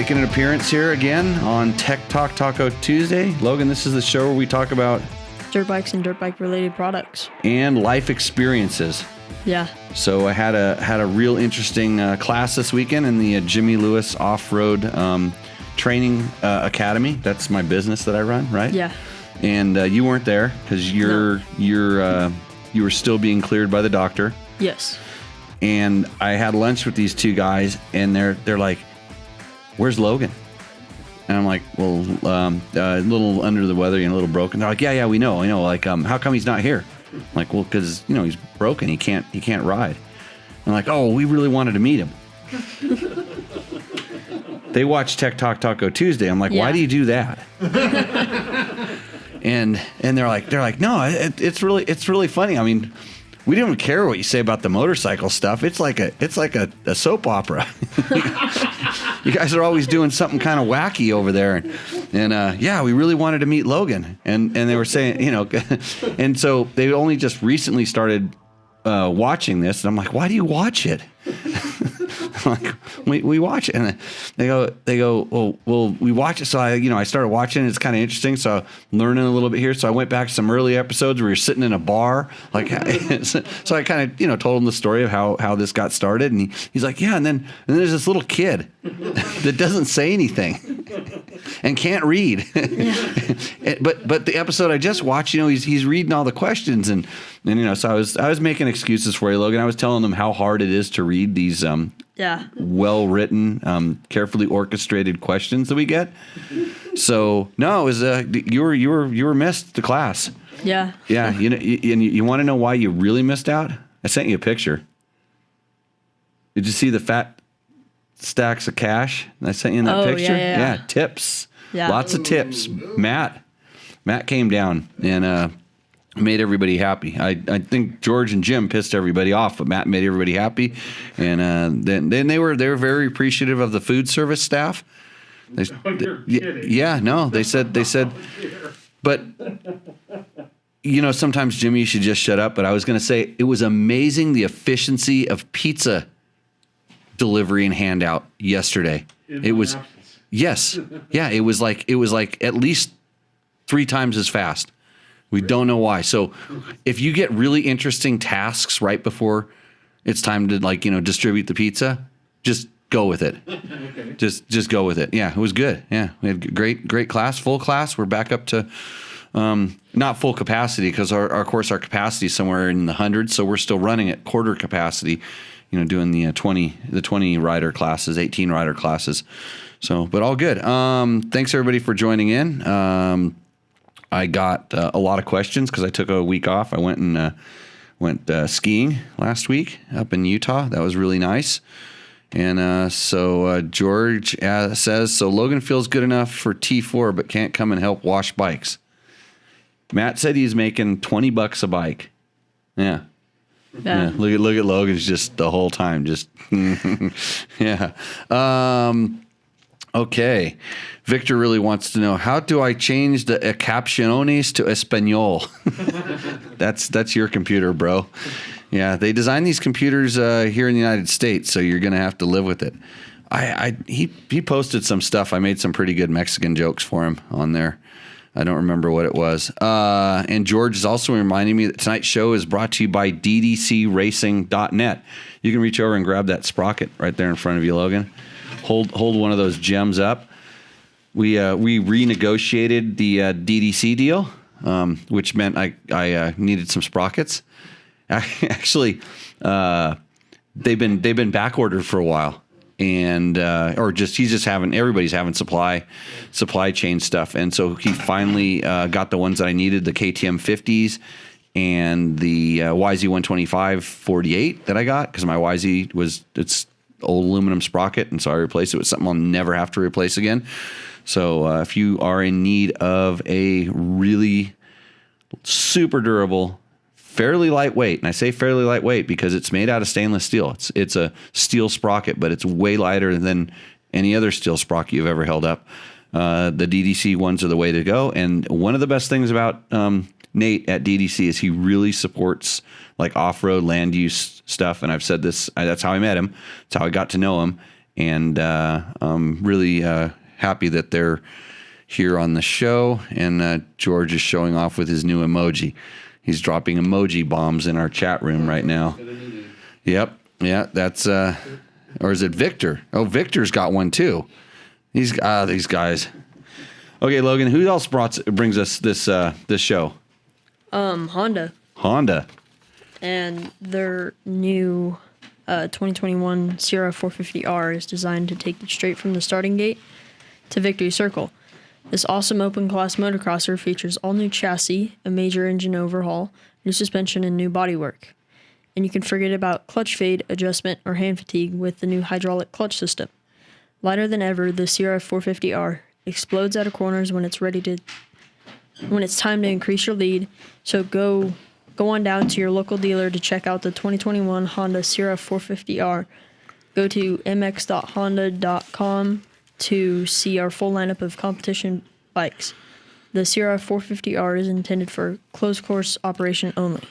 making an appearance here again on Tech Talk Taco Tuesday. Logan, this is the show where we talk about dirt bikes and dirt bike related products and life experiences. Yeah. So I had a real interesting class this weekend in the Jimmy Lewis Off-Road Training Academy. That's my business that I run, right? Yeah. And you weren't there because you were still being cleared by the doctor. Yes. And I had lunch with these two guys, and they're like, "Where's Logan?" And I'm like, "Well, a little under the weather and a little broken." They're like, "Yeah, we know. I know. Like, how come he's not here?" I'm like, "Well, because he's broken. He can't ride." I'm like, "Oh, we really wanted to meet him." They watch Tech Talk Taco Tuesday. I'm like, "Why do you do that?" and they're like, "No, it's really funny. I mean, we don't care what you say about the motorcycle stuff. It's like a soap opera. You guys are always doing something kind of wacky over there." And yeah, we really wanted to meet Logan. And they were saying, and so they only just recently started watching this. And I'm like, "Why do you watch it?" I'm like, we watch it. And they go, well, we watch it. So I started watching it. It's kind of interesting. So I'm learning a little bit here. So I went back to some early episodes where you're sitting in a bar. Like, so I kind of, told him the story of how this got started. And he's like, "Yeah. And then there's this little kid that doesn't say anything and can't read." But the episode I just watched, he's reading all the questions and so I was making excuses for you, Logan. I was telling them how hard it is to read these well-written, carefully orchestrated questions that we get. So no, it was you were missed the class. Yeah. Yeah. You want to know why you really missed out? I sent you a picture. Did you see the fat stacks of cash I sent you in that picture? Yeah, tips. Yeah. Lots of tips. Matt came down and made everybody happy. I think George and Jim pissed everybody off, but Matt made everybody happy. And then they were very appreciative of the food service staff. They said, but sometimes Jimmy, you should just shut up. But I was going to say it was amazing the efficiency of pizza delivery and handout yesterday. It was like at least 3 times as fast. We don't know why. So if you get really interesting tasks right before it's time to distribute the pizza, just go with it. Okay. Just go with it. Yeah, it was good. Yeah, we had great class, full class. We're back up to not full capacity because our capacity is somewhere in the hundreds. So we're still running at quarter capacity. Doing the 20 rider classes, 18 rider classes. So, but all good. Thanks everybody for joining in. I got a lot of questions because I took a week off. I went skiing last week up in Utah. That was really nice. And so George says, "So Logan feels good enough for T4, but can't come and help wash bikes." Matt said he's making $20 a bike. Yeah. Yeah. Look at Logan's just the whole time. Just yeah. Okay. Victor really wants to know, how do I change the capciones to Espanol? That's your computer, bro. Yeah, they designed these computers here in the United States, so you're going to have to live with it. He posted some stuff. I made some pretty good Mexican jokes for him on there. I don't remember what it was. And George is also reminding me that tonight's show is brought to you by ddcracing.net. You can reach over and grab that sprocket right there in front of you, Logan. Hold one of those gems up. We renegotiated the DDC deal, which meant I needed some sprockets. Actually, they've been back ordered for a while, and everybody's having supply chain stuff, and so he finally got the ones that I needed, the KTM 50s and the YZ 125/48 that I got because my YZ it's old aluminum sprocket, and so I replaced it with something I'll never have to replace again. So if you are in need of a really super durable, fairly lightweight, and I say fairly lightweight because it's made out of stainless steel. It's a steel sprocket, but it's way lighter than any other steel sprocket you've ever held up. The DDC ones are the way to go. And one of the best things about Nate at DDC is he really supports like off-road land use stuff. And I've said this, that's how I met him. That's how I got to know him. And I'm really happy that they're here on the show. And George is showing off with his new emoji. He's dropping emoji bombs in our chat room right now. Yep. Yeah, that's... or is it Victor? Oh, Victor's got one too. These guys. Okay, Logan, who else brings us this show? Honda. Honda. And their new 2021 Sierra 450R is designed to take you straight from the starting gate to Victory Circle. This awesome open-class motocrosser features all-new chassis, a major engine overhaul, new suspension, and new bodywork. And you can forget about clutch fade, adjustment, or hand fatigue with the new hydraulic clutch system. Lighter than ever, the Sierra 450R explodes out of corners when it's time to increase your lead. So go on down to your local dealer to check out the 2021 Honda Sierra 450R. Go to mx.honda.com to see our full lineup of competition bikes. The Sierra 450R is intended for closed course operation only.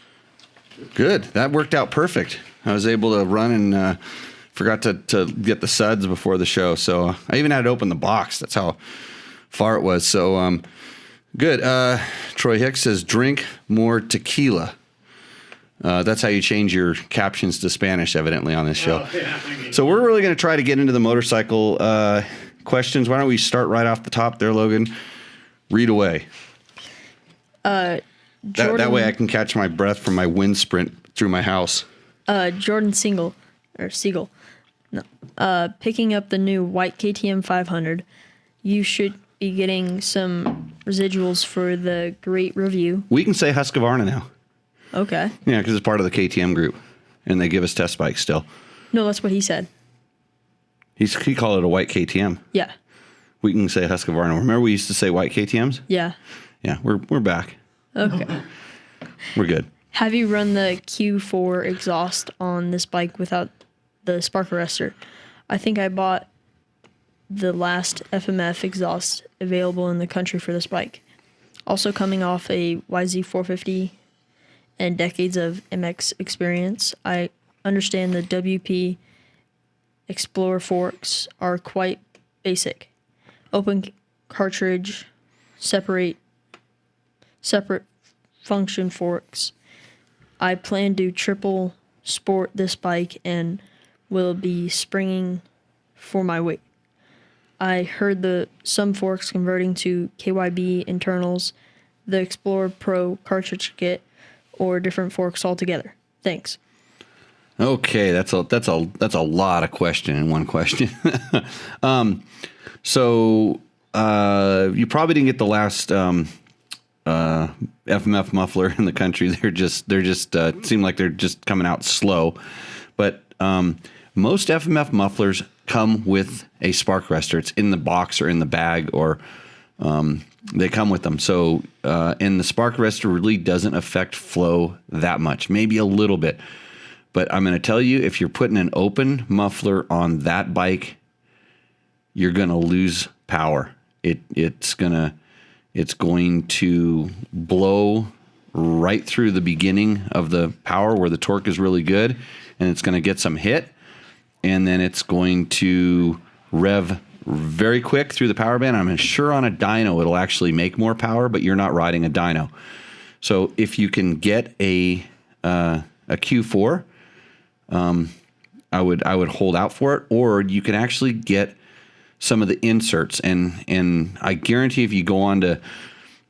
Good. That worked out perfect. I was able to run and forgot to get the suds before the show. So I even had to open the box. That's how far it was. So good. Troy Hicks says, drink more tequila. That's how you change your captions to Spanish, evidently, on this show. Oh, yeah. So we're really going to try to get into the motorcycle questions. Why don't we start right off the top there, Logan? Read away. That way I can catch my breath from my wind sprint through my house. Jordan Siegel. No. Picking up the new white KTM 500. You should be getting some residuals for the great review. We can say Husqvarna now. Okay. Yeah, because it's part of the KTM group, and they give us test bikes still. No, that's what he said. He called it a white KTM. Yeah. We can say Husqvarna. Remember we used to say white KTMs? Yeah. Yeah, we're back. Okay. We're good. Have you run the Q4 exhaust on this bike without the spark arrestor? I think I bought the last FMF exhaust available in the country for this bike. Also coming off a YZ450 and decades of MX experience, I understand the WP Explorer forks are quite basic. Open cartridge, separate function forks. I plan to triple sport this bike and will be springing for my weight. I heard some forks converting to KYB internals, the Explorer Pro cartridge kit, or different forks altogether. Thanks. Okay, that's a lot of question in one question. So you probably didn't get the last FMF muffler in the country. They're just seem like they're just coming out slow. But most FMF mufflers come with a spark arrestor. It's in the box or in the bag, or they come with them. So and the spark arrestor really doesn't affect flow that much, maybe a little bit. But I'm going to tell you, if you're putting an open muffler on that bike, you're going to lose power. It's going to blow right through the beginning of the power where the torque is really good, and it's going to get some hit, and then it's going to rev very quick through the power band. I'm sure on a dyno it'll actually make more power, but you're not riding a dyno. So if you can get a Q4, I would hold out for it, or you can actually get some of the inserts, and I guarantee if you go on to,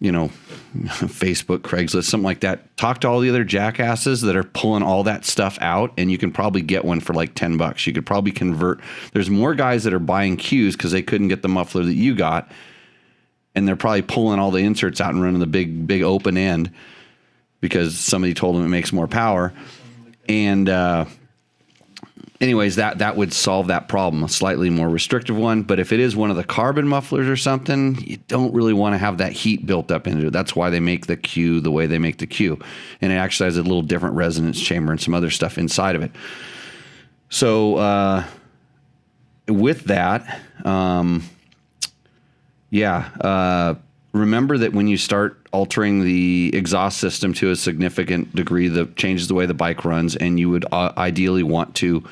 Facebook, Craigslist, something like that, talk to all the other jackasses that are pulling all that stuff out, and you can probably get one for like $10. You could probably convert. There's more guys that are buying Qs because they couldn't get the muffler that you got, and they're probably pulling all the inserts out and running the big open end because somebody told them it makes more power. And anyways, that would solve that problem, a slightly more restrictive one. But if it is one of the carbon mufflers or something, you don't really want to have that heat built up into it. That's why they make the Q the way they make the Q. And it actually has a little different resonance chamber and some other stuff inside of it. So with that, remember that when you start altering the exhaust system to a significant degree, that changes the way the bike runs, and you would ideally want to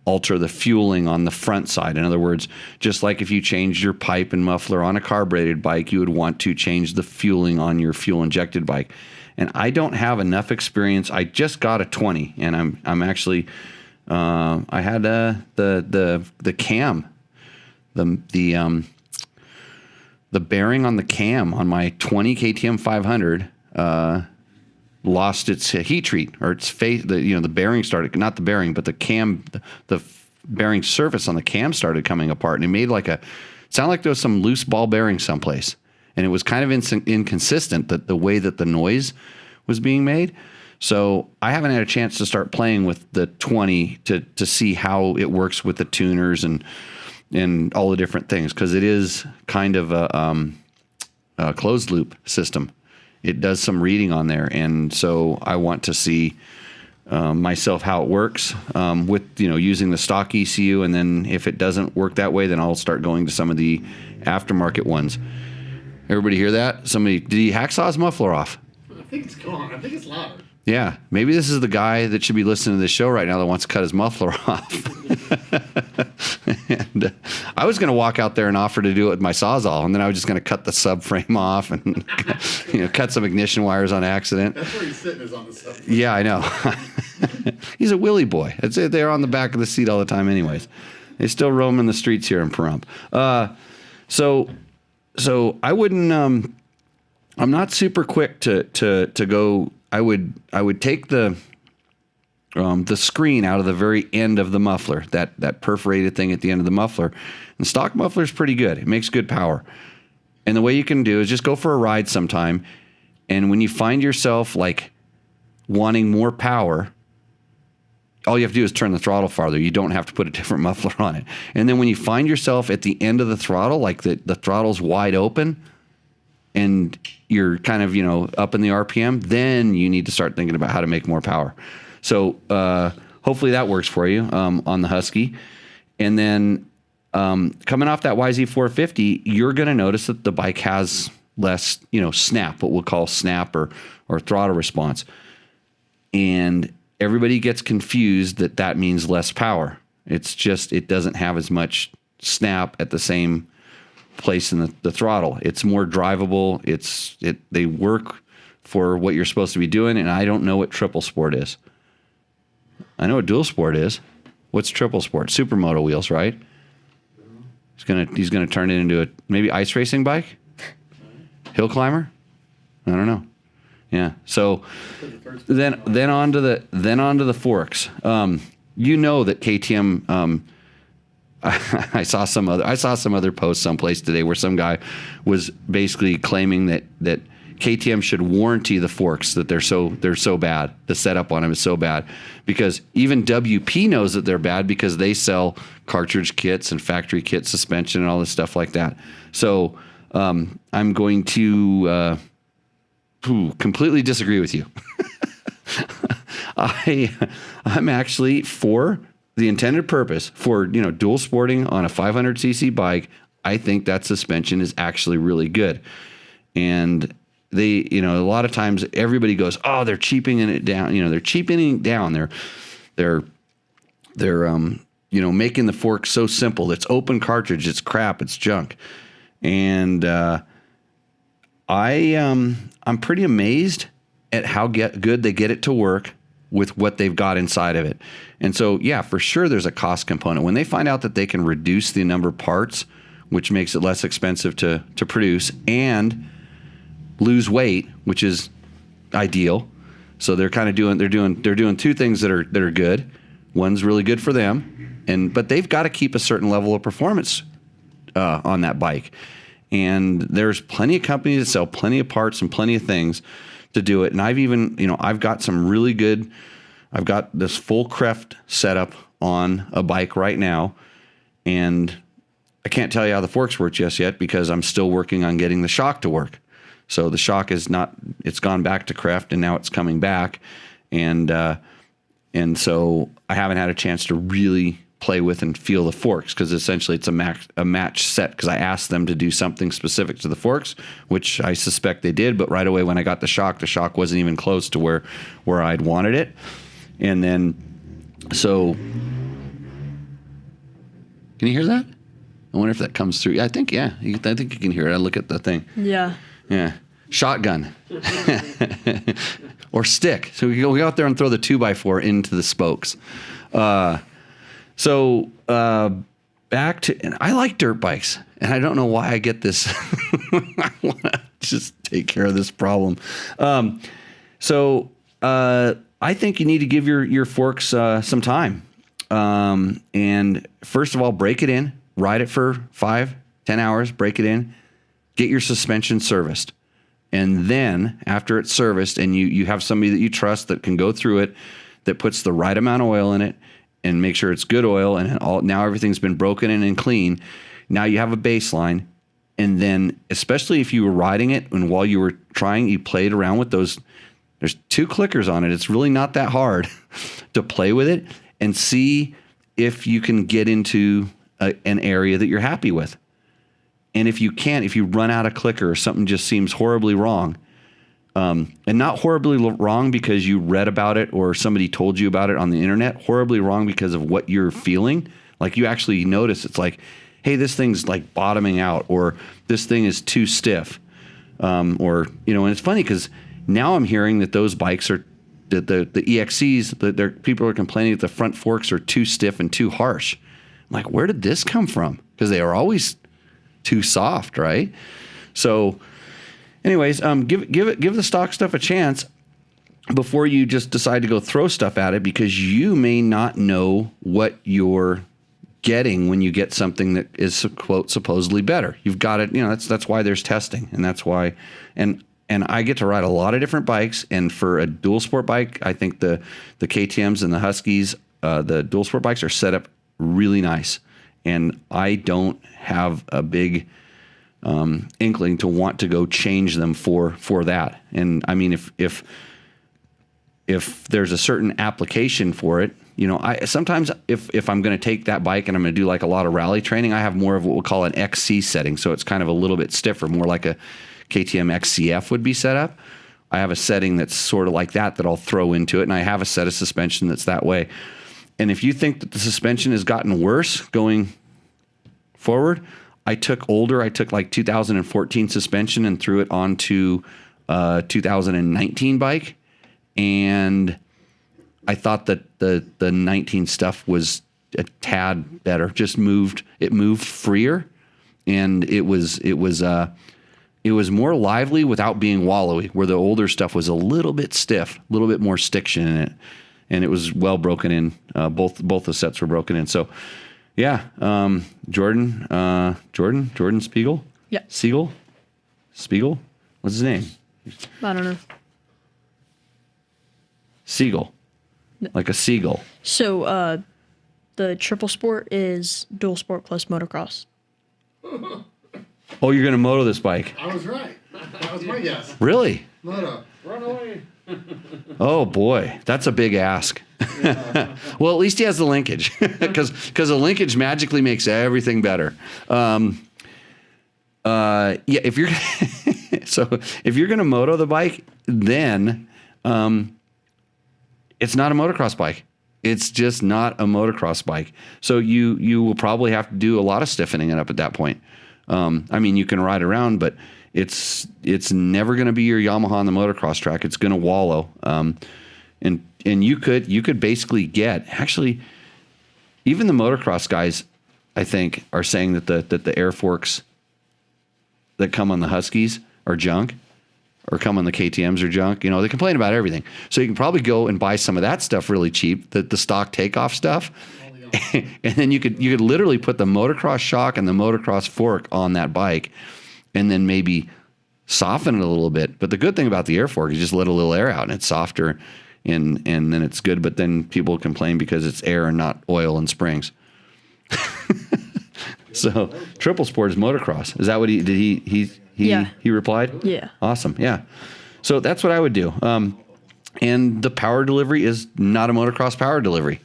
alter the fueling on the front side. In other words, just like if you changed your pipe and muffler on a carbureted bike, you would want to change the fueling on your fuel-injected bike. And I don't have enough experience. I just got a 20, and I'm actually I had the cam, the bearing on the cam on my 20 KTM 500 lost its heat treat, or its face. The bearing started, not the bearing, but the cam, the bearing surface on the cam started coming apart, and it made sounded like there was some loose ball bearing someplace, and it was kind of inconsistent that the way that the noise was being made. So I haven't had a chance to start playing with the 20 to see how it works with the tuners and all the different things, because it is kind of a closed loop system. It does some reading on there, and so I want to see myself how it works with using the stock ECU, and then if it doesn't work that way, then I'll start going to some of the aftermarket ones. Everybody hear that? Did he hacksaw his muffler off? I think it's gone. I think it's louder. Yeah, maybe this is the guy that should be listening to this show right now that wants to cut his muffler off. And I was going to walk out there and offer to do it with my Sawzall, and then I was just going to cut the subframe off and cut some ignition wires on accident. That's where he's sitting, is on the subframe. Yeah, I know. He's a Willy boy. I'd say they're on the back of the seat all the time anyways. They still roam in the streets here in Pahrump. So I wouldn't. I'm not super quick to go. I would take the screen out of the very end of the muffler, that perforated thing at the end of the muffler. And stock muffler is pretty good. It makes good power. And the way you can do is just go for a ride sometime. And when you find yourself wanting more power, all you have to do is turn the throttle farther. You don't have to put a different muffler on it. And then when you find yourself at the end of the throttle, the throttle's wide open, and you're kind of, up in the RPM, then you need to start thinking about how to make more power. So hopefully that works for you on the Husky. And then coming off that YZ450, you're going to notice that the bike has less, snap, what we'll call snap or throttle response. And everybody gets confused that means less power. It's just, it doesn't have as much snap at the same place in the throttle. It's more drivable. They work for what you're supposed to be doing, and I don't know what triple sport is. I know what dual sport is. What's triple sport? Supermoto wheels, right? He's gonna turn it into a maybe ice racing bike? Hill climber? I don't know. Yeah. So then onto the forks. That KTM I saw some other posts someplace today where some guy was basically claiming that KTM should warranty the forks, that they're so bad. The setup on them is so bad because even WP knows that they're bad because they sell cartridge kits and factory kit suspension and all this stuff like that. So I'm going to completely disagree with you. I'm actually for the intended purpose for, dual sporting on a 500cc bike. I think that suspension is actually really good. And they, a lot of times everybody goes, oh, they're cheapening it down. They're cheapening it down. They're making the fork so simple. It's open cartridge. It's crap. It's junk. And I'm pretty amazed at how good they get it to work with what they've got inside of it. And so, yeah, for sure there's a cost component. When they find out that they can reduce the number of parts, which makes it less expensive to produce, and lose weight, which is ideal. So they're kind of doing two things that are good. One's really good for them, but they've got to keep a certain level of performance on that bike. And there's plenty of companies that sell plenty of parts and plenty of things to do it. And I've got some really good, I've got this full Creft setup on a bike right now. And I can't tell you how the forks work just yet because I'm still working on getting the shock to work. So the shock it's gone back to Creft and now it's coming back. And so I haven't had a chance to really play with and feel the forks because essentially it's a match set because I asked them to do something specific to the forks, which I suspect they did, but right away when I got the shock wasn't even close to where I'd wanted it. And then so Can you hear that? I wonder if that comes through. I think, yeah. I think you can hear it. I look at the thing. Yeah. Yeah. Shotgun. Or stick. So we go out there and throw the 2x4 into the spokes. Back to, and I like dirt bikes, and I don't know why I get this. I want to just take care of this problem. I think you need to give your forks some time. And first of all, break it in, ride it for 5-10 hours, break it in, get your suspension serviced. And then after it's serviced and you have somebody that you trust that can go through it, that puts the right amount of oil in it and make sure it's good oil, and now everything's been broken in and clean. Now you have a baseline. And then especially if you were riding it and while you were trying, you played around with those, there's 2 clickers on it. It's really not that hard to play with it and see if you can get into an area that you're happy with. And if you can't, if you run out of clicker or something just seems horribly wrong, and not horribly wrong because you read about it or somebody told you about it on the internet, horribly wrong because of what you're feeling. Like you actually notice it's like, hey, this thing's like bottoming out, or this thing is too stiff. And it's funny because now I'm hearing that those bikes are, the EXCs, that people are complaining that the front forks are too stiff and too harsh. I'm like, where did this come from? Because they are always too soft, right? So anyways, give the stock stuff a chance before you just decide to go throw stuff at it, because you may not know what you're getting when you get something that is, quote, supposedly better. You've got it, that's why there's testing, and that's why, and I get to ride a lot of different bikes, and for a dual sport bike, I think the KTMs and the Huskies, the dual sport bikes are set up really nice, and I don't have a big inkling to want to go change them for that. And I mean, if there's a certain application for it, I sometimes if I'm going to take that bike and I'm going to do like a lot of rally training, I have more of what we'll call an XC setting. So it's kind of a little bit stiffer, more like a KTM XCF would be set up. I have a setting that's sort of like that I'll throw into it. And I have a set of suspension that's that way. And if you think that the suspension has gotten worse going forward, I took like 2014 suspension and threw it onto 2019 bike. And I thought that the 19 stuff was a tad better. It moved freer, and it was more lively without being wallowy, where the older stuff was a little bit stiff, a little bit more stiction in it, and it was well broken in. Both the sets were broken in. So yeah, Jordan Spiegel? Yeah. Spiegel? What's his name? I don't know. Seagull. Like a seagull. So the triple sport is dual sport plus motocross. Oh, you're going to moto this bike? I was right. That was my guess. Really? Moto. Run away. Oh, boy. That's a big ask. Well, at least he has the linkage, because the linkage magically makes everything better. Yeah, if you're going to moto the bike, then it's not a motocross bike. It's just not a motocross bike. So you will probably have to do a lot of stiffening it up at that point. I mean, you can ride around, but it's never going to be your Yamaha on the motocross track. It's going to wallow. And you could basically get, actually, even the motocross guys, I think, are saying that the air forks that come on the Huskies are junk, or come on the KTMs are junk. They complain about everything. So you can probably go and buy some of that stuff really cheap, the stock takeoff stuff. And then you could literally put the motocross shock and the motocross fork on that bike, and then maybe soften it a little bit. But the good thing about the air fork is just let a little air out and it's softer, and then it's good. But then people complain because it's air and not oil and springs. So triple sport is motocross. Is that what he replied? Yeah. Awesome. Yeah. So that's what I would do. And the power delivery is not a motocross power delivery.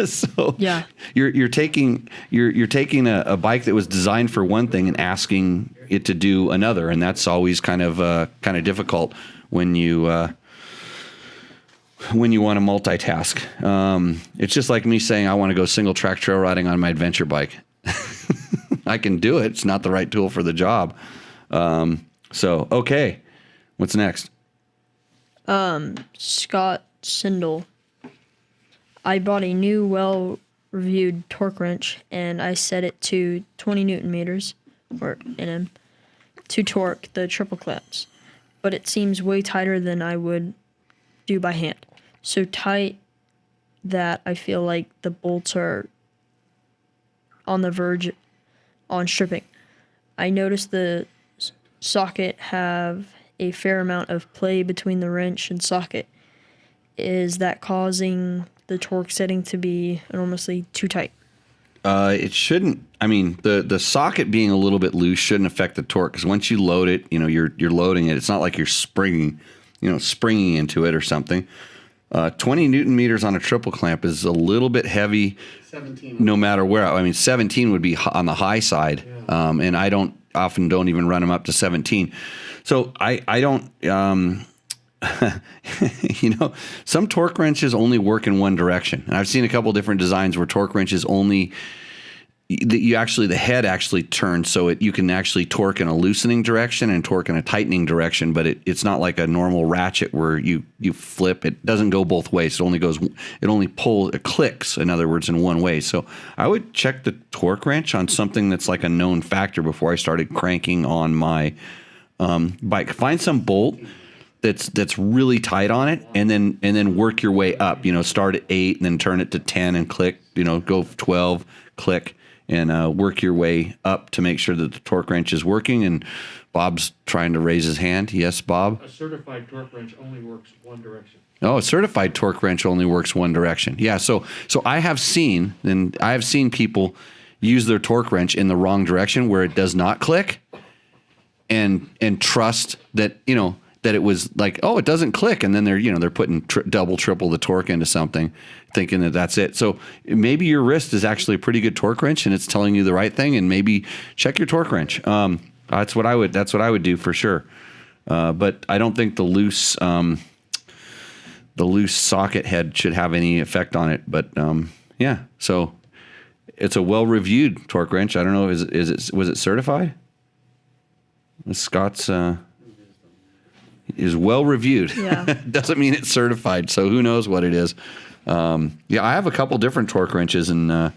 So yeah, you're taking a bike that was designed for one thing and asking it to do another, and that's always kind of difficult when you want to multitask. It's just like me saying I want to go single track trail riding on my adventure bike. I can do it. It's not the right tool for the job. So, okay. What's next? Scott Sindel. I bought a new, well-reviewed torque wrench, and I set it to 20 Newton meters, or Nm, to torque the triple clamps. But it seems way tighter than I would do by hand. So tight that I feel like the bolts are on the verge on stripping. I noticed the socket have a fair amount of play between the wrench and socket. Is that causing the torque setting to be enormously too tight? It shouldn't. I mean, the socket being a little bit loose shouldn't affect the torque, because once you load it, you're loading it. It's not like you're springing into it or something. 20 Newton meters on a triple clamp is a little bit heavy. 17. No matter where. I mean, 17 would be on the high side, and I don't even run them up to 17. So I don't. Some torque wrenches only work in one direction, and I've seen a couple different designs where torque wrenches only the head actually turns, so you can actually torque in a loosening direction and torque in a tightening direction, but it's not like a normal ratchet where you flip. It doesn't go both ways. It clicks, in other words, in one way. So I would check the torque wrench on something that's like a known factor before I started cranking on my bike. Find some bolt that's really tight on it, and then work your way up. Start at 8 and then turn it to 10 and click. Go 12, click, and work your way up to make sure that the torque wrench is working. And Bob's trying to raise his hand. Yes, Bob? A certified torque wrench only works one direction. Oh, a certified torque wrench only works one direction. Yeah, so I have seen people use their torque wrench in the wrong direction where it does not click, and trust that, that it was like, oh, it doesn't click, and then they're putting double, triple the torque into something, thinking that that's it. So maybe your wrist is actually a pretty good torque wrench, and it's telling you the right thing. And maybe check your torque wrench. That's what I would do for sure. But I don't think the loose socket head should have any effect on it. But yeah, so it's a well-reviewed torque wrench. I don't know, was it certified? Scott's. Is well reviewed. Yeah. Doesn't mean it's certified, so who knows what it is. I have a couple different torque wrenches, and I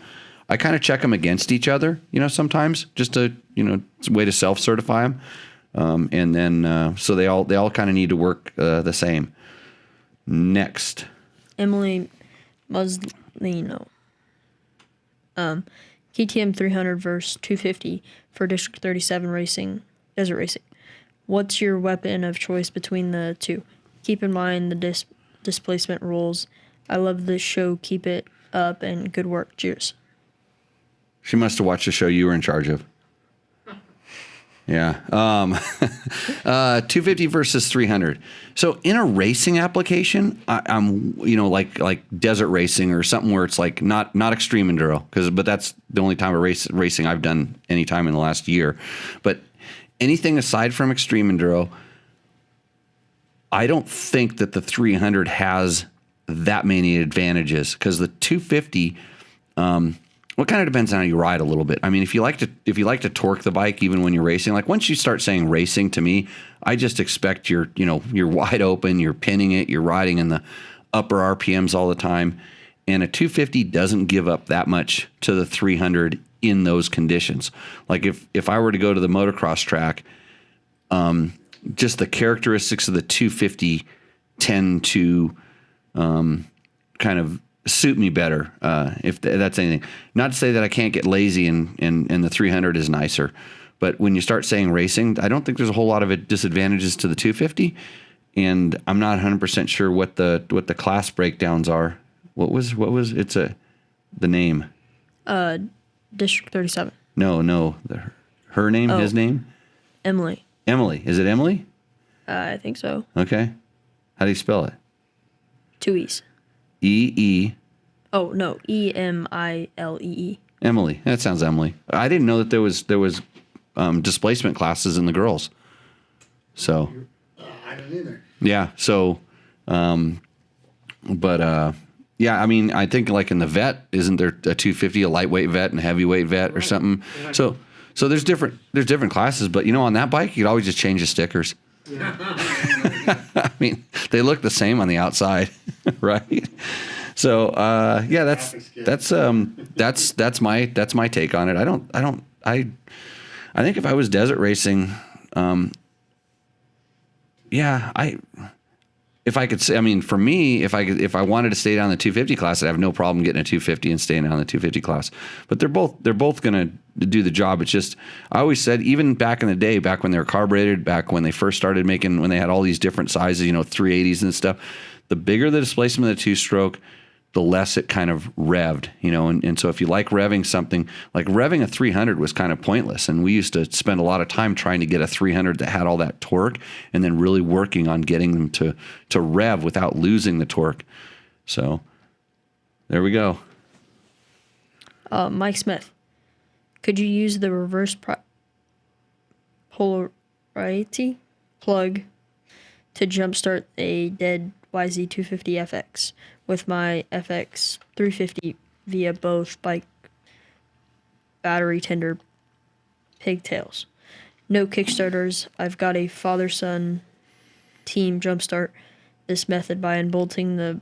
kind of check them against each other, sometimes, just to, it's a way to self-certify them. And then, so they all kind of need to work the same. Next. Emily Muslino. KTM 300 versus 250 for District 37 racing, desert racing. What's your weapon of choice between the two? Keep in mind the displacement rules. I love this show. Keep it up, and good work. Cheers. She must have watched the show you were in charge of. Yeah. 250 versus 300. So in a racing application, I'm like desert racing or something where it's like not extreme enduro, but that's the only time of racing I've done any time in the last year. But anything aside from extreme enduro, I don't think that the 300 has that many advantages, because the 250, well, it kind of depends on how you ride a little bit. I mean, if you like to torque the bike even when you're racing, like once you start saying racing to me, I just expect you're wide open, you're pinning it, you're riding in the upper RPMs all the time, and a 250 doesn't give up that much to the 300 in those conditions. Like if I were to go to the motocross track, just the characteristics of the 250 tend to kind of suit me better, if that's anything. Not to say that I can't get lazy and the 300 is nicer, but when you start saying racing, I don't think there's a whole lot of disadvantages to the 250, and I'm not 100% sure what the class breakdowns are. What was the name? District 37. No, her name, his name? Emily. Emily. Is it Emily? I think so. Okay. How do you spell it? 2 E's. E-E. Oh, no. E-M-I-L-E-E. Emily. That sounds Emily. I didn't know that there was displacement classes in the girls. So. I didn't either. Yeah. So, yeah, I mean, I think like in the vet, isn't there a 250, a lightweight vet and a heavyweight vet or something? And So So there's different classes, but on that bike you could always just change the stickers. I mean, they look the same on the outside, right? So yeah, that's my take on it. I think if I was desert racing, if I could say, I mean, for me, if I wanted to stay down the 250 class, I'd have no problem getting a 250 and staying down the 250 class. But they're both going to do the job. It's just, I always said, even back in the day, back when they were carbureted, back when they first started making, when they had all these different sizes, 380s and stuff, the bigger the displacement of the two-stroke, the less it kind of revved, and so if you like revving something, like revving a 300 was kind of pointless. And we used to spend a lot of time trying to get a 300 that had all that torque and then really working on getting them to rev without losing the torque. So there we go. Mike Smith, could you use the reverse polarity plug to jumpstart a dead YZ250FX with my FX 350 via both bike battery tender pigtails? No Kickstarters. I've got a father-son team jumpstart this method by unbolting the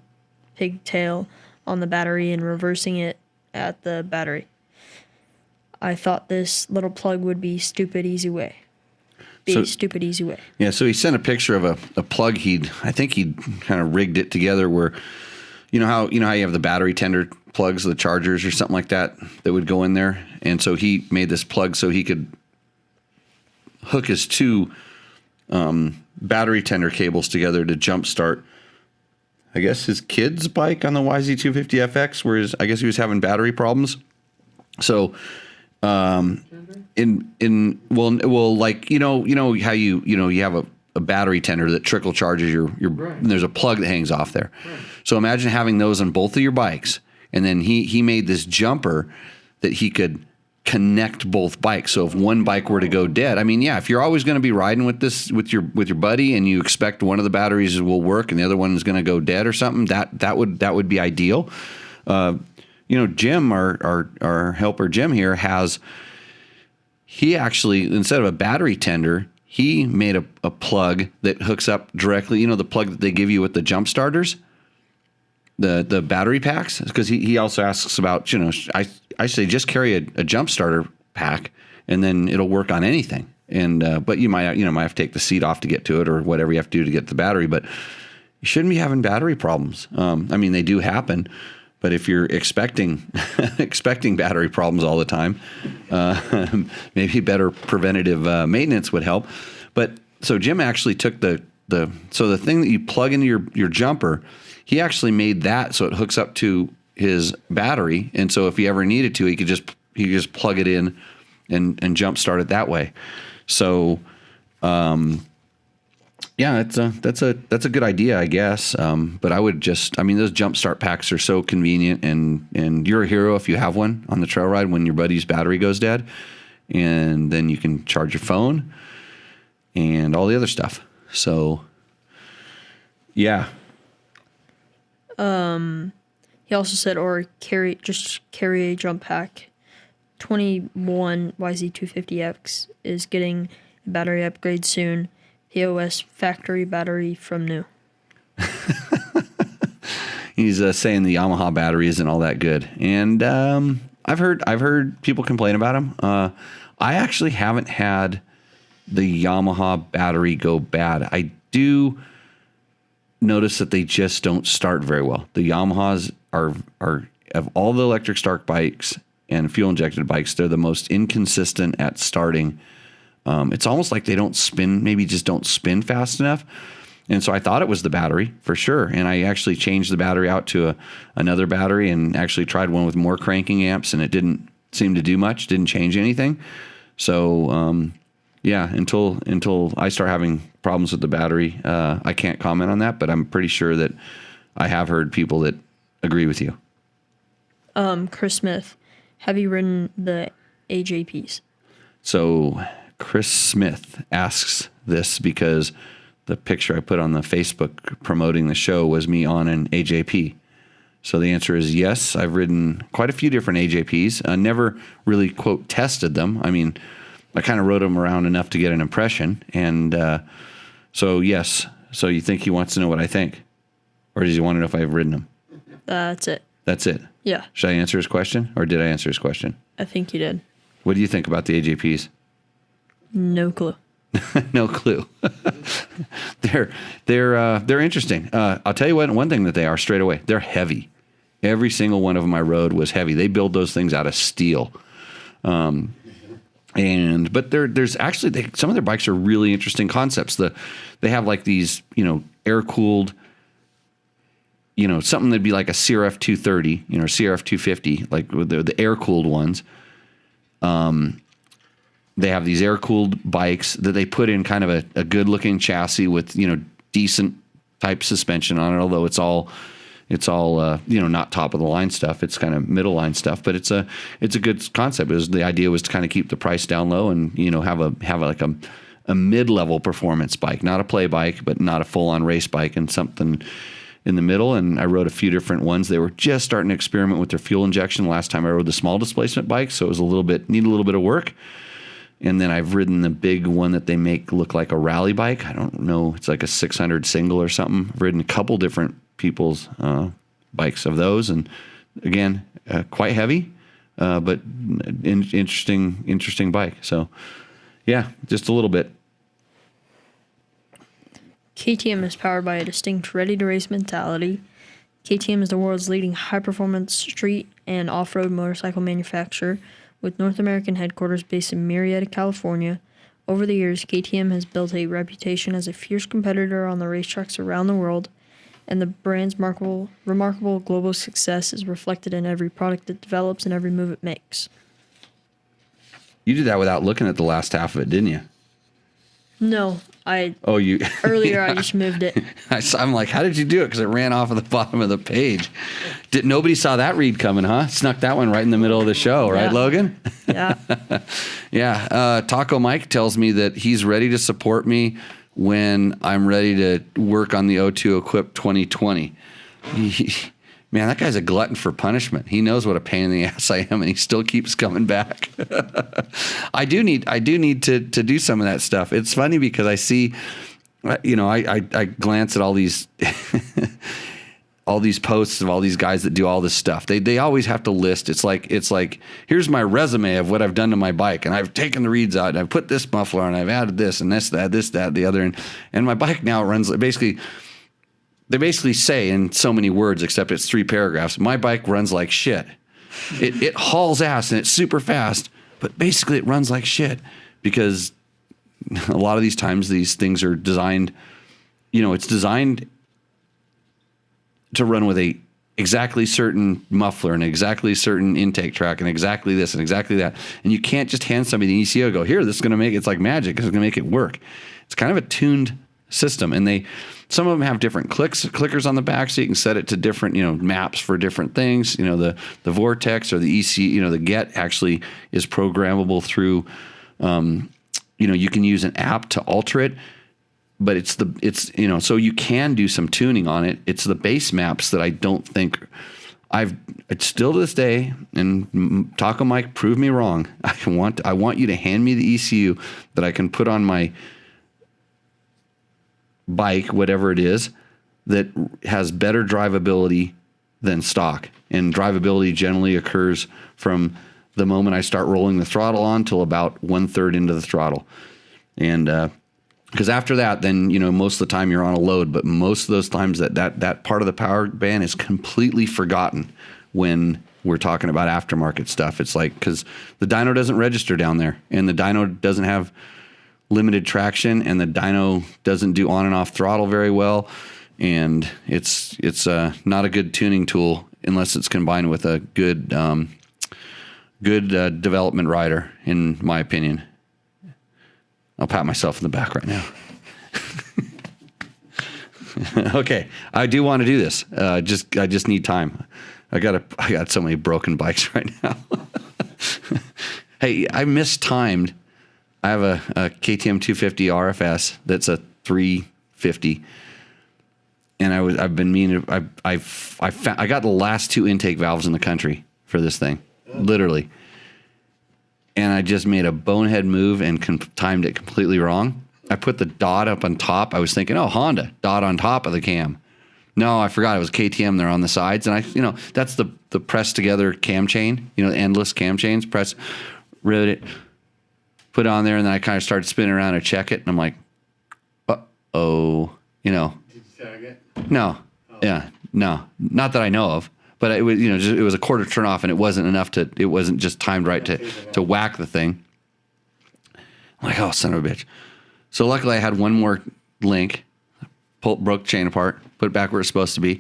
pigtail on the battery and reversing it at the battery. I thought this little plug would be stupid easy way. Stupid easy way. Yeah, so he sent a picture of a plug I think he'd kind of rigged it together where how you have the battery tender plugs, the chargers or something like that would go in there. And so he made this plug so he could hook his two battery tender cables together to jumpstart, I guess, his kid's bike on the YZ250FX, where I guess he was having battery problems. So like how you have a battery tender that trickle charges your Right. and there's a plug that hangs off there. Right. So imagine having those on both of your bikes, and then he made this jumper that he could connect both bikes. So if one bike were to go dead, I mean, yeah, if you're always going to be riding with your buddy and you expect one of the batteries will work and the other one is going to go dead or something, that would be ideal. Jim, our helper Jim here, he actually, instead of a battery tender, he made a plug that hooks up directly, the plug that they give you with the jump starters, the battery packs, because he also asks about, I say just carry a jump starter pack and then it'll work on anything. And but you might have to take the seat off to get to it or whatever you have to do to get the battery, but you shouldn't be having battery problems. I mean, they do happen. But if you're expecting battery problems all the time, maybe better preventative maintenance would help. But so Jim actually took the thing that you plug into your jumper, he actually made that so it hooks up to his battery, and so if he ever needed to, he could just plug it in and jump start it that way. So yeah, that's a good idea, I guess. But I would those jump start packs are so convenient, and you're a hero if you have one on the trail ride when your buddy's battery goes dead, and then you can charge your phone and all the other stuff. So, yeah. He also said, or carry a jump pack. 21 YZ250X is getting a battery upgrade soon. POS factory battery from new. He's saying the Yamaha battery isn't all that good, and I've heard people complain about them. I actually haven't had the Yamaha battery go bad. I do notice that they just don't start very well. The Yamahas are of all the electric start bikes and fuel injected bikes, they're the most inconsistent at starting. It's almost like they don't spin, maybe just don't spin fast enough. And so I thought it was the battery for sure. And I actually changed the battery out to another battery and actually tried one with more cranking amps, and it didn't seem to do much, didn't change anything. So, yeah, until I start having problems with the battery, I can't comment on that, but I'm pretty sure that I have heard people that agree with you. Chris Smith, have you ridden the AJPs? So Chris Smith asks this because the picture I put on the Facebook promoting the show was me on an AJP. So the answer is yes. I've ridden quite a few different AJPs. I never really, quote, tested them. I mean, I kind of rode him around enough to get an impression. And so, yes. So you think he wants to know what I think? Or does he want to know if I've ridden him? That's it. That's it. Yeah. Should I answer his question? Or did I answer his question? I think you did. What do you think about the AJPs? No clue. No clue. they're interesting. I'll tell you what. One thing that they are straight away. They're heavy. Every single one of them I rode was heavy. They build those things out of steel. But there's actually some of their bikes are really interesting concepts. They have like these air cooled. Something that'd be like a CRF 230, CRF 250, like the air cooled ones. They have these air-cooled bikes that they put in kind of a good-looking chassis with, decent type suspension on it, although it's all not top-of-the-line stuff. It's kind of middle-line stuff, but it's a good concept. The idea was to kind of keep the price down low and, have a mid-level performance bike, not a play bike, but not a full-on race bike, and something in the middle. And I rode a few different ones. They were just starting to experiment with their fuel injection. Last time I rode the small displacement bike, so it was need a little bit of work. And then I've ridden the big one that they make look like a rally bike. I don't know. It's like a 600 single or something. I've ridden a couple different people's bikes of those. And again, quite heavy, but interesting bike. So yeah, just a little bit. KTM is powered by a distinct ready-to-race mentality. KTM is the world's leading high-performance street and off-road motorcycle manufacturer, with North American headquarters based in Murrieta, California. Over the years, KTM has built a reputation as a fierce competitor on the racetracks around the world, and the brand's remarkable global success is reflected in every product it develops and every move it makes. You did that without looking at the last half of it, didn't you? No, you earlier I just moved it. I'm like, how did you do it? Because it ran off of the bottom of the page. Nobody saw that read coming, huh? Snuck that one right in the middle of the show, right, Logan? Yeah. Yeah. Taco Mike tells me that he's ready to support me when I'm ready to work on the O2 Equip 2020. Man, that guy's a glutton for punishment. He knows what a pain in the ass I am, and he still keeps coming back. I do need to do some of that stuff. It's funny because I see, I glance at all these all these posts of all these guys that do all this stuff. They always have to list. It's like here's my resume of what I've done to my bike, and I've taken the reeds out, and I've put this muffler on, and I've added this and this, that, the other, and my bike now runs basically. They basically say in so many words, except it's 3 paragraphs, my bike runs like shit. It hauls ass and it's super fast, but basically it runs like shit because a lot of these times these things are designed, it's designed to run with a exactly certain muffler and exactly certain intake track and exactly this and exactly that. And you can't just hand somebody the ECO and go, here, this is going to make it's like magic. It's going to make it work. It's kind of a tuned system, and some of them have different clickers on the back, so you can set it to different maps for different things. The Vortex or the EC, the Get actually is programmable through. You can use an app to alter it, but it's so you can do some tuning on it. It's the base maps that I don't think it's still to this day, and Taco Mike, prove me wrong. I want you to hand me the ECU that I can put on my bike, whatever it is, that has better drivability than stock. And drivability generally occurs from the moment I start rolling the throttle on till about 1/3 into the throttle. And because after that, then most of the time you're on a load, but most of those times that part of the power band is completely forgotten when we're talking about aftermarket stuff. It's like, because the dyno doesn't register down there, and the dyno doesn't have limited traction, and the dyno doesn't do on and off throttle very well, and it's not a good tuning tool unless it's combined with a good development rider, in my opinion. I'll pat myself in the back right now. Okay, I do want to do this. I just need time. I got so many broken bikes right now. Hey, I mistimed. I have a KTM 250 RFS that's a 350, and I've been meaning. I got the last 2 intake valves in the country for this thing, literally. and I just made a bonehead move and timed it completely wrong. I put the dot up on top. I was thinking, oh, Honda, dot on top of the cam. No, I forgot it was KTM there on the sides. And that's the press together cam chain, endless cam chains, rivet it, put it on there. And then I kind of started spinning around to check it. And I'm like, uh-oh, Did you tag it? No. Oh. Yeah, no, not that I know of. But it was, it was a quarter turn off, and it wasn't enough it wasn't just timed right to whack the thing. I'm like, oh, son of a bitch. So luckily I had one more link, broke the chain apart, put it back where it's supposed to be.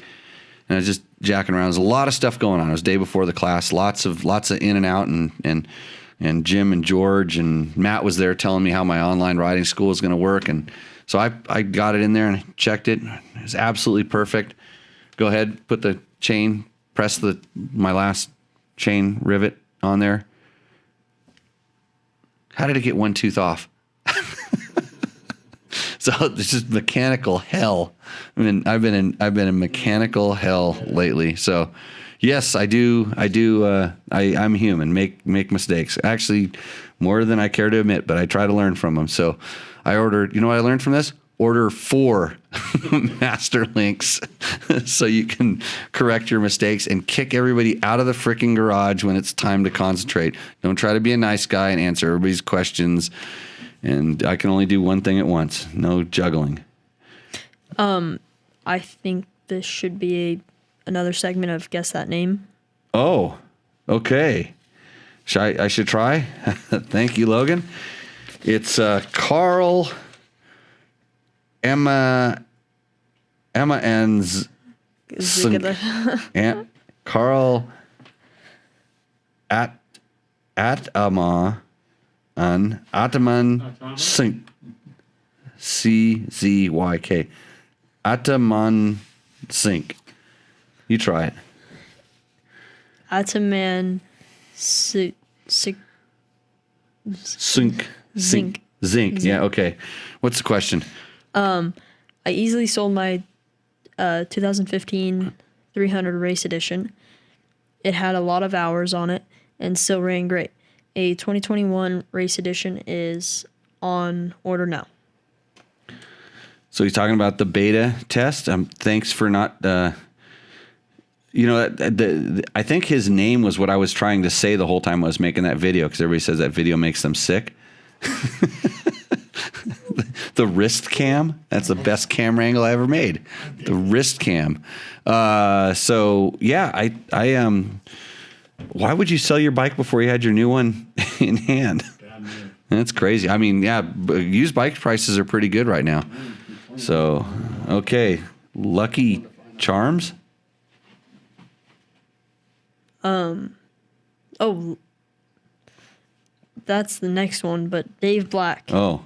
And I was just jacking around. There's a lot of stuff going on. It was day before the class, lots of in and out, and Jim and George and Matt was there telling me how my online riding school is going to work. And so I got it in there and checked it. It was absolutely perfect. Go ahead, put the chain, press my last chain rivet on there. How did it get one tooth off? So it's just mechanical hell. I mean, I've been in mechanical hell lately. So yes, I do. I'm human. Make mistakes. Actually, more than I care to admit, but I try to learn from them. So I ordered. You know what I learned from this? Order 4 master links so you can correct your mistakes and kick everybody out of the freaking garage when it's time to concentrate. Don't try to be a nice guy and answer everybody's questions. And I can only do one thing at once. No juggling. I think this should be another segment of Guess That Name. Oh, okay. I should try? Thank you, Logan. It's Carl... Emma and Carl Ataman Sink CZYK Ataman Sink. You try it. Ataman Zinc. Yeah. Okay. What's the question? I easily sold my 2015 300 race edition. It had a lot of hours on it and still ran great. A 2021 race edition is on order now. So he's talking about the beta test. Thanks for not. I think his name was what I was trying to say the whole time I was making that video, because everybody says that video makes them sick. The wrist cam. That's the best camera angle I ever made. The wrist cam. So yeah, I why would you sell your bike before you had your new one in hand? That's crazy. I mean, yeah, used bike prices are pretty good right now. So, okay, Lucky Charms. Oh, that's the next one, but Dave Black. Oh.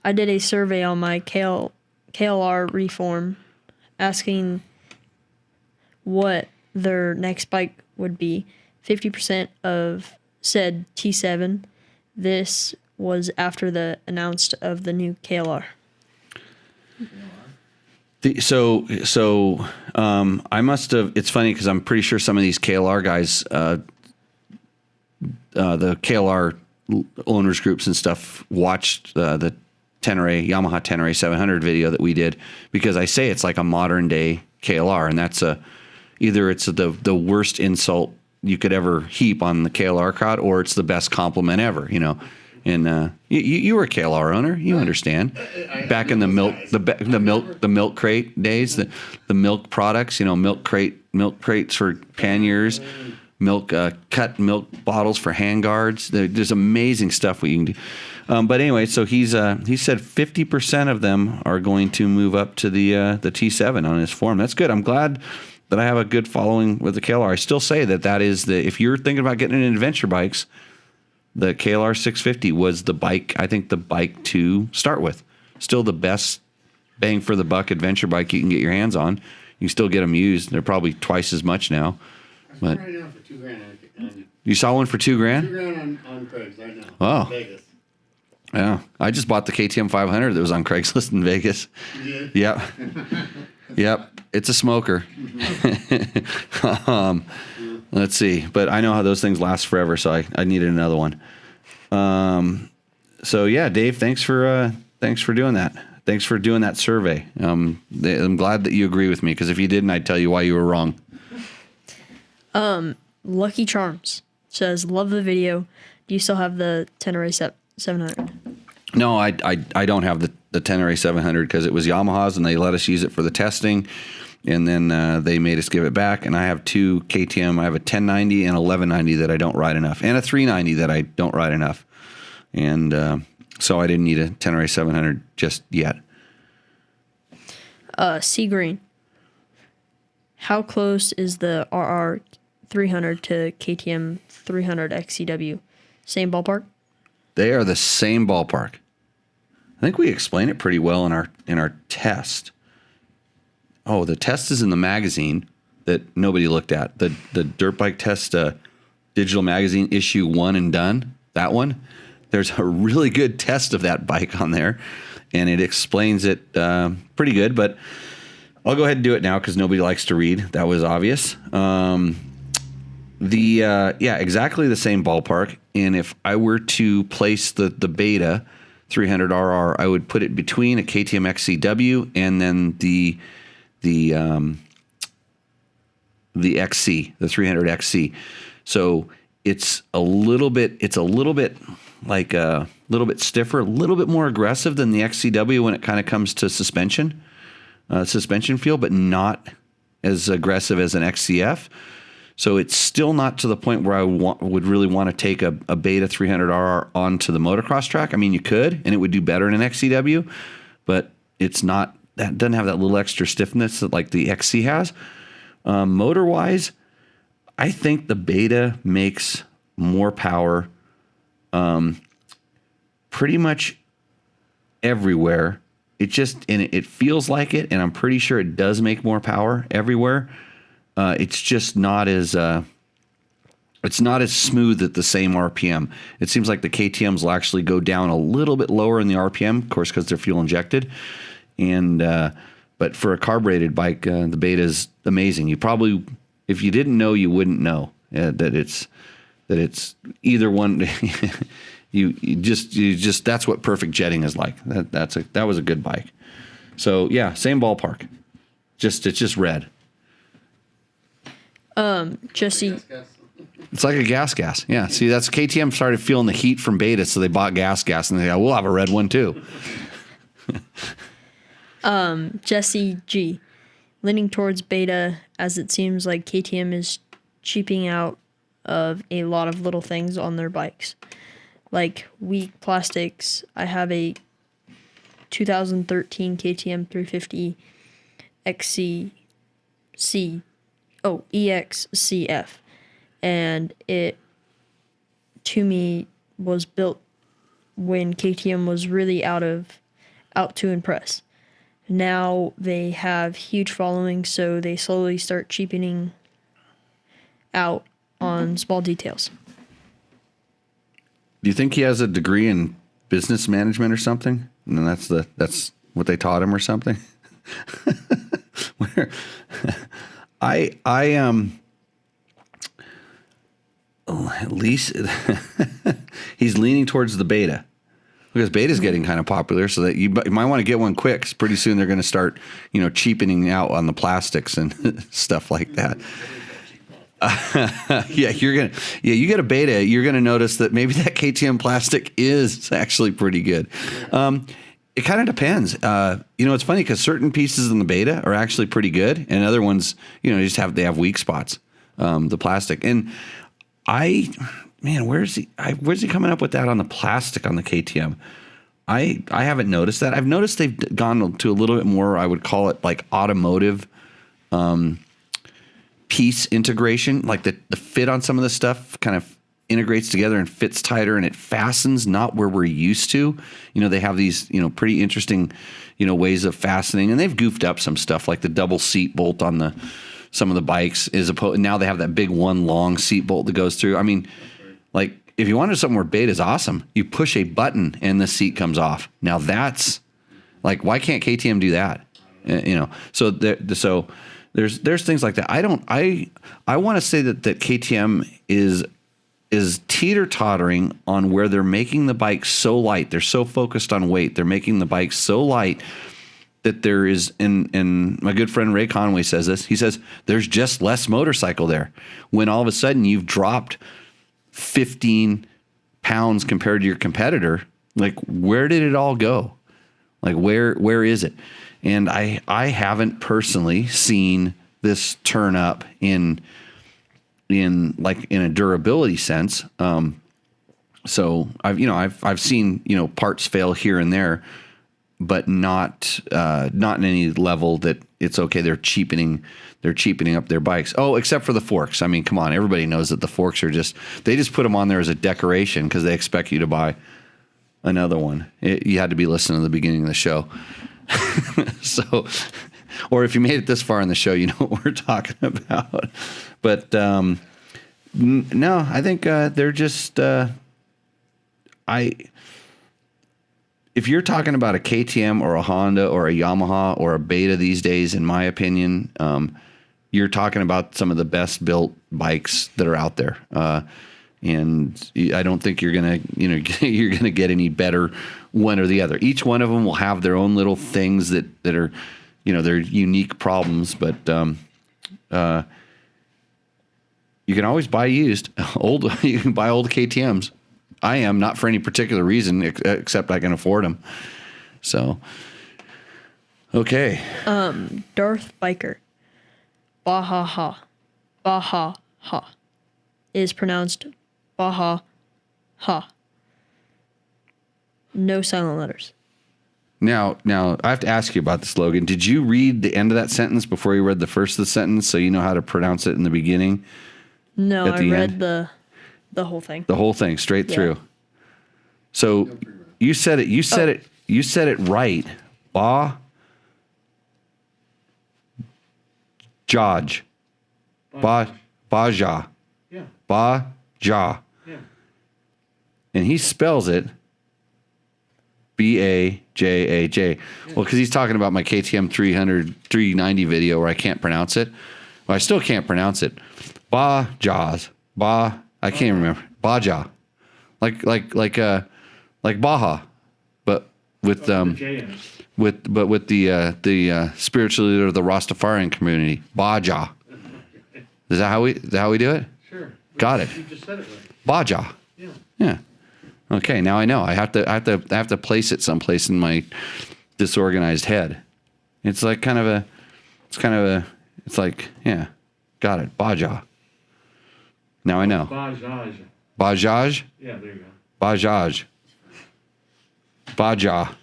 I did a survey on my KLR Reform asking what their next bike would be. 50% of said T7. This was after the announced of the new KLR. I must have. It's funny because I'm pretty sure some of these KLR guys, the KLR owners groups and stuff, watched the Yamaha Tenere 700 video that we did, because I say it's like a modern day KLR, and that's either it's the worst insult you could ever heap on the KLR crowd, or it's the best compliment ever, And you were a KLR owner, you understand. Back in the milk crate days, the milk products, milk crates for panniers, cut milk bottles for handguards. There's amazing stuff we can do. But anyway, so he said 50% of them are going to move up to the T7 on his form. That's good. I'm glad that I have a good following with the KLR. I still say that is if you're thinking about getting into adventure bikes, the KLR 650 was the bike, I think the bike to start with. Still the best bang for the buck adventure bike you can get your hands on. You can still get them used. They're probably twice as much now. But right now for $2,000. You saw one for $2,000? $2,000 on Craig's right now. Oh. Vegas. Yeah. I just bought the KTM 500 that was on Craigslist in Vegas. You did? Yep. Yep. It's a smoker. Let's see. But I know how those things last forever, so I needed another one. So yeah, Dave, thanks for doing that. Thanks for doing that survey. I'm glad that you agree with me, because if you didn't, I'd tell you why you were wrong. Lucky Charms says, love the video. Do you still have the Tenere 700? No, I don't have the Tenere 700 because it was Yamaha's and they let us use it for the testing, and then they made us give it back. And I have two KTM. I have a 1090 and 1190 that I don't ride enough, and a 390 that I don't ride enough. And so I didn't need a Tenere 700 just yet. Sea Green. How close is the RR 300 to KTM 300 XCW? Same ballpark? They are the same ballpark. I think we explain it pretty well in our test. Oh, the test is in the magazine that nobody looked at. The Dirt Bike Test digital magazine issue 1 and done. That one. There's a really good test of that bike on there, and it explains it pretty good. But I'll go ahead and do it now because nobody likes to read. That was obvious. Exactly the same ballpark. And if I were to place the Beta 300RR, I would put it between a KTM XCW and then the XC, the 300 XC. So it's a little bit stiffer, a little bit more aggressive than the XCW when it kind of comes to suspension feel, but not as aggressive as an XCF. So it's still not to the point where I would really want to take a Beta 300RR onto the motocross track. I mean, you could, and it would do better in an XCW, but it's not. That doesn't have that little extra stiffness that like the XC has. Motor-wise, I think the Beta makes more power pretty much everywhere. It feels like it, and I'm pretty sure it does make more power everywhere. It's just not as smooth at the same RPM. It seems like the KTMs will actually go down a little bit lower in the RPM, of course, because they're fuel injected. And but for a carbureted bike, the Beta is amazing. You probably, if you didn't know, you wouldn't know that it's either one. you just that's what perfect jetting is like. That was a good bike. So yeah, same ballpark. It's just red. Jesse. It's like a gas. Yeah. See, that's KTM started feeling the heat from Beta, so they bought gas, and they go, we'll have a red one too. Jesse G. Leaning towards Beta, as it seems like KTM is cheaping out of a lot of little things on their bikes, like weak plastics. I have a 2013 KTM 350 EXCF, and it, to me, was built when KTM was really out to impress. Now they have huge followings, so they slowly start cheapening out on small details. Do you think he has a degree in business management or something? And that's what they taught him or something? Where at least he's leaning towards the Beta, because Beta's getting kind of popular, so that you might want to get one quick, 'cause pretty soon they're going to start, cheapening out on the plastics and stuff like that. You get a Beta, you're gonna notice that maybe that KTM plastic is actually pretty good. It kind of depends. It's funny because certain pieces in the Beta are actually pretty good, and other ones, they have weak spots. The plastic, and where's he coming up with that on the plastic on the KTM? I haven't noticed that. I've noticed they've gone to a little bit more, I would call it like automotive piece integration, like the fit on some of the stuff kind of integrates together and fits tighter, and it fastens not where we're used to. They have these, pretty interesting, ways of fastening, and they've goofed up some stuff like the double seat bolt on some of the bikes now they have that big one long seat bolt that goes through. I mean, like if you wanted something where Beta is awesome, you push a button and the seat comes off. Now that's like, why can't KTM do that? So there's things like that. I want to say that KTM is is teeter-tottering on where they're making the bike so light. They're so focused on weight. They're making the bike so light that there is, and my good friend Ray Conway says this, he says, there's just less motorcycle there. When all of a sudden you've dropped 15 pounds compared to your competitor, like where did it all go? Like where is it? And I haven't personally seen this turn up in a durability sense. So I've seen, parts fail here and there, but not in any level that it's okay. They're cheapening up their bikes. Oh, except for the forks. I mean, come on. Everybody knows that the forks are they just put them on there as a decoration because they expect you to buy another one. You had to be listening to the beginning of the show. So, or if you made it this far in the show, you know what we're talking about. But no, I think they're just if you're talking about a KTM or a Honda or a Yamaha or a Beta these days, in my opinion, you're talking about some of the best built bikes that are out there. And I don't think you're gonna get any better one or the other. Each one of them will have their own little things that are, their unique problems. But you can always buy used old. You can buy old KTM's. I am not for any particular reason except I can afford them. So, okay. Darth Biker, Baha Ha, is pronounced Baha Ha. No silent letters. Now I have to ask you about this, Logan. Did you read the end of that sentence before you read the first of the sentence, so you know how to pronounce it in the beginning? No, I read end? the whole thing. The whole thing, straight through. So you said it. You said it right. Baja. Yeah. Baja. Yeah. And he spells it Bajaj. Well, because he's talking about my KTM 390 video where I can't pronounce it. Well, I still can't pronounce it. Bajas. I can't remember. Baja. Like Baja, but with with the spiritual leader of the Rastafarian community, Baja. Is that how we do it? Sure. Got it. You just said it right. Baja. Yeah. Yeah. Okay, now I know. I have to place it someplace in my disorganized head. It's like it's like, yeah. Got it. Baja. Now I know. Bajaj. Bajaj? Yeah, there you go. Bajaj. Baja.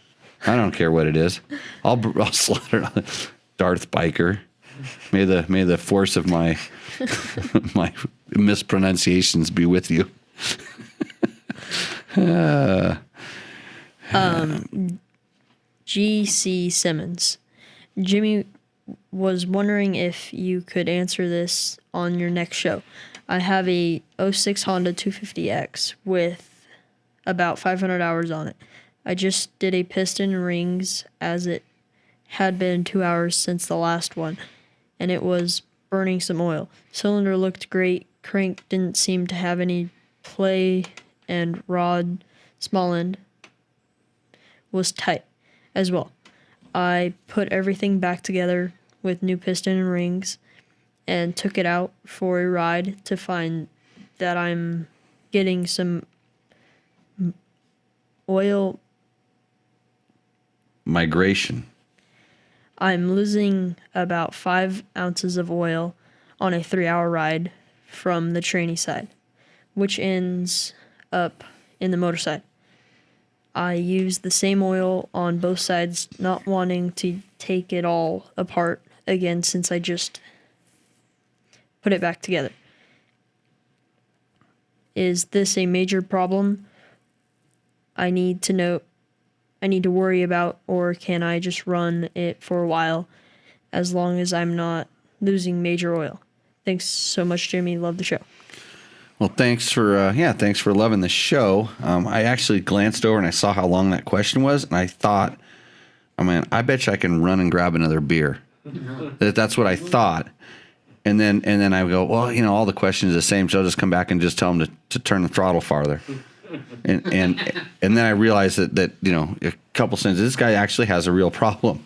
I don't care what it is. I'll slaughter it on Darth Biker. May the force of my my mispronunciations be with you. G.C. Simmons. Jimmy was wondering if you could answer this on your next show. I have a 06 Honda 250X with about 500 hours on it. I just did a piston and rings as it had been 2 hours since the last one, and it was burning some oil. Cylinder looked great. Crank didn't seem to have any play, and rod, small end, was tight as well. I put everything back together with new piston and rings and took it out for a ride to find that I'm getting some oil migration. I'm losing about 5 ounces of oil on a 3-hour ride from the tranny side, which ends up in the motor side. I use the same oil on both sides, not wanting to take it all apart again since I just put it back together. Is this a major problem I need to worry about, or can I just run it for a while as long as I'm not losing major oil? Thanks so much, Jimmy. Love the show. Well, thanks for loving the show. I actually glanced over and I saw how long that question was, and I thought, I bet you I can run and grab another beer. That's what I thought. And then I go, well, all the questions are the same, so I'll just come back and just tell them to turn the throttle farther. and then I realized that a couple sentences, this guy actually has a real problem.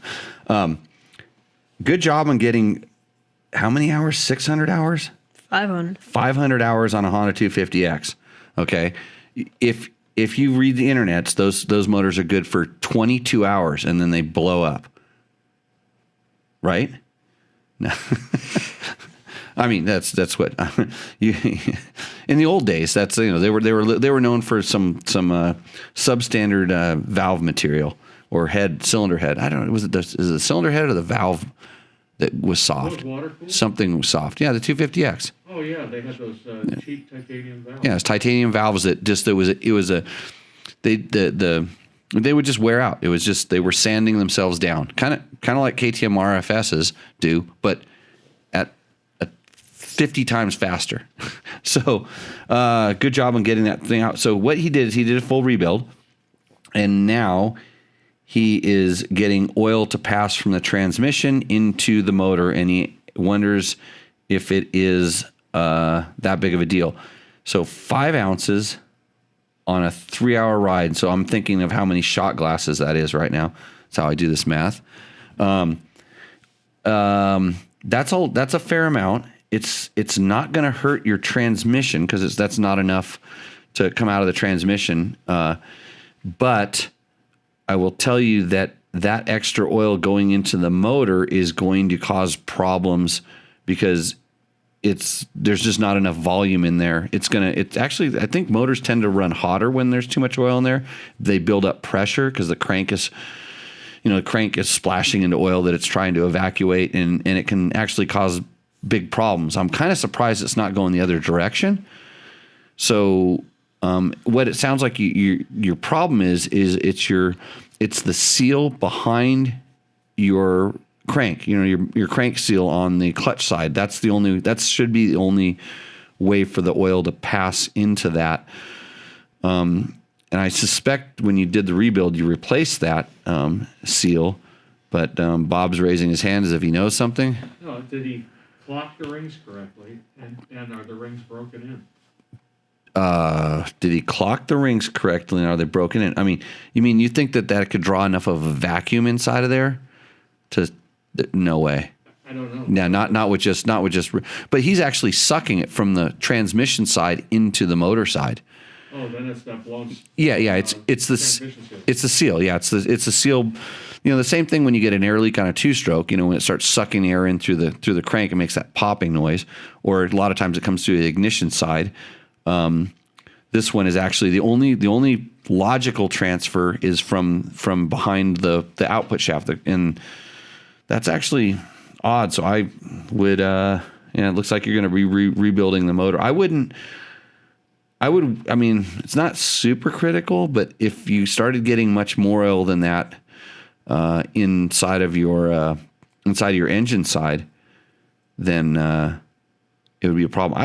Good job on getting how many hours? 600 hours? 500. 500 hours on a Honda 250X. Okay, if you read the internets, those motors are good for 22 hours and then they blow up. Right? No. I mean, that's what you in the old days. That's they were known for some substandard valve material or cylinder head. I don't know. Is it the cylinder head or the valve that was soft? Something was soft. Yeah, the 250X. Oh yeah, they had those cheap titanium valves. Yeah, it's titanium valves that just they would just wear out. It was just they were sanding themselves down, kind of like KTM RFSs do, but at 50 times faster. So good job on getting that thing out. So what he did is he did a full rebuild, and now he is getting oil to pass from the transmission into the motor, and he wonders if it is that big of a deal. So 5 ounces on a 3-hour ride. So I'm thinking of how many shot glasses that is right now. That's how I do this math. That's a fair amount. It's not going to hurt your transmission because that's not enough to come out of the transmission. But I will tell you that extra oil going into the motor is going to cause problems because there's just not enough volume in there. It's actually, I think motors tend to run hotter when there's too much oil in there. They build up pressure because the crank is splashing into oil that it's trying to evacuate, and it can actually cause big problems. I'm kind of surprised it's not going the other direction. So what it sounds like your problem is it's the seal behind your crank, your crank seal on the clutch side. That should be the only way for the oil to pass into that. And I suspect when you did the rebuild, you replaced that seal, but Bob's raising his hand as if he knows something. No, did he clock the rings correctly, and are the rings broken in? Did he clock the rings correctly, and are they broken in? I mean, you think that could draw enough of a vacuum inside of there no way. I don't know. Yeah, not with just, but he's actually sucking it from the transmission side into the motor side. Oh, then it's that blown. Yeah, it's the seal. Yeah, it's the seal. The same thing when you get an air leak on a 2-stroke. When it starts sucking air in through the crank, it makes that popping noise. Or a lot of times it comes through the ignition side. This one is actually the only logical transfer is from behind the output shaft, and that's actually odd. So I would, it looks like you're going to be rebuilding the motor. I mean, it's not super critical, but if you started getting much more oil than that inside of your engine side, then it would be a problem.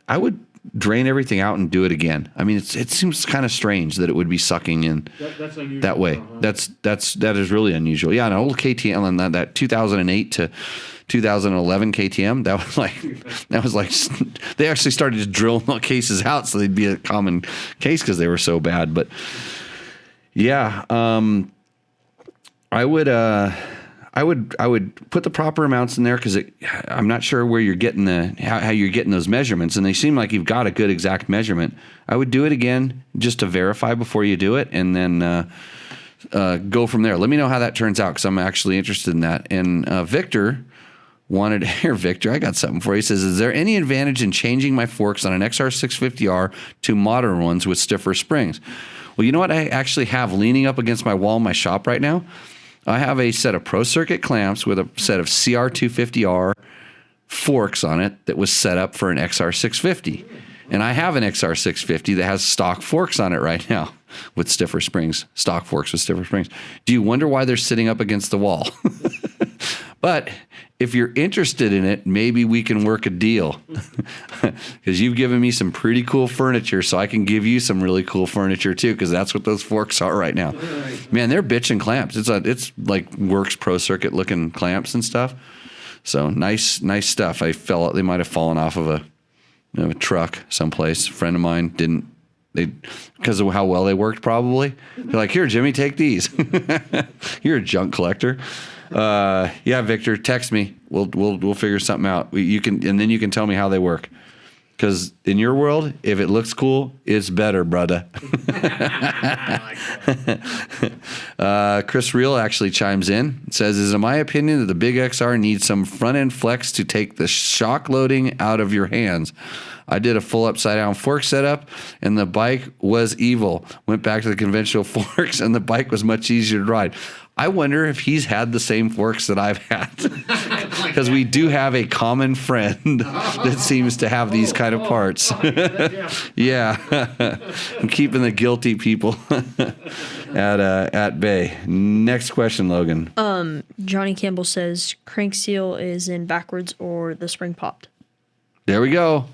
I would drain everything out and do it again. I mean, it seems kind of strange that it would be sucking in that's unusual, that way. That is really unusual. Yeah, an old KTM and that 2008 to 2011 KTM, that was like they actually started to drill cases out so they'd be a common case because they were so bad. But yeah, I would put the proper amounts in there because I'm not sure where you're getting how you're getting those measurements, and they seem like you've got a good exact measurement. I would do it again just to verify before you do it, and then go from there. Let me know how that turns out because I'm actually interested in that. And Victor wanted to hear, Victor, I got something for you. He says, is there any advantage in changing my forks on an XR650R to modern ones with stiffer springs? Well, you know what I actually have leaning up against my wall in my shop right now? I have a set of Pro Circuit clamps with a set of CR250R forks on it that was set up for an XR650. And I have an XR650 that has stock forks on it right now with stiffer springs, stock forks with stiffer springs. Do you wonder why they're sitting up against the wall? But if you're interested in it, maybe we can work a deal because you've given me some pretty cool furniture, so I can give you some really cool furniture too, because that's what those forks are right now. Man, they're bitchin' clamps. It's like Works Pro Circuit looking clamps and stuff. So nice stuff. They might have fallen off of a truck someplace. A friend of mine didn't. Because of how well they worked, probably. They're like, here, Jimmy, take these. You're a junk collector. Yeah, Victor, text me. We'll figure something out. You can tell me how they work. Because in your world, if it looks cool, it's better, brother. Chris Reel actually chimes in. It says, "Is in my opinion that the big XR needs some front end flex to take the shock loading out of your hands. I did a full upside down fork setup and the bike was evil. Went back to the conventional forks and the bike was much easier to ride." I wonder if he's had the same forks that I've had, because we do have a common friend that seems to have these kind of parts. Yeah, I'm keeping the guilty people at bay. Next question, Logan. Johnny Campbell says crank seal is in backwards or the spring popped. There we go.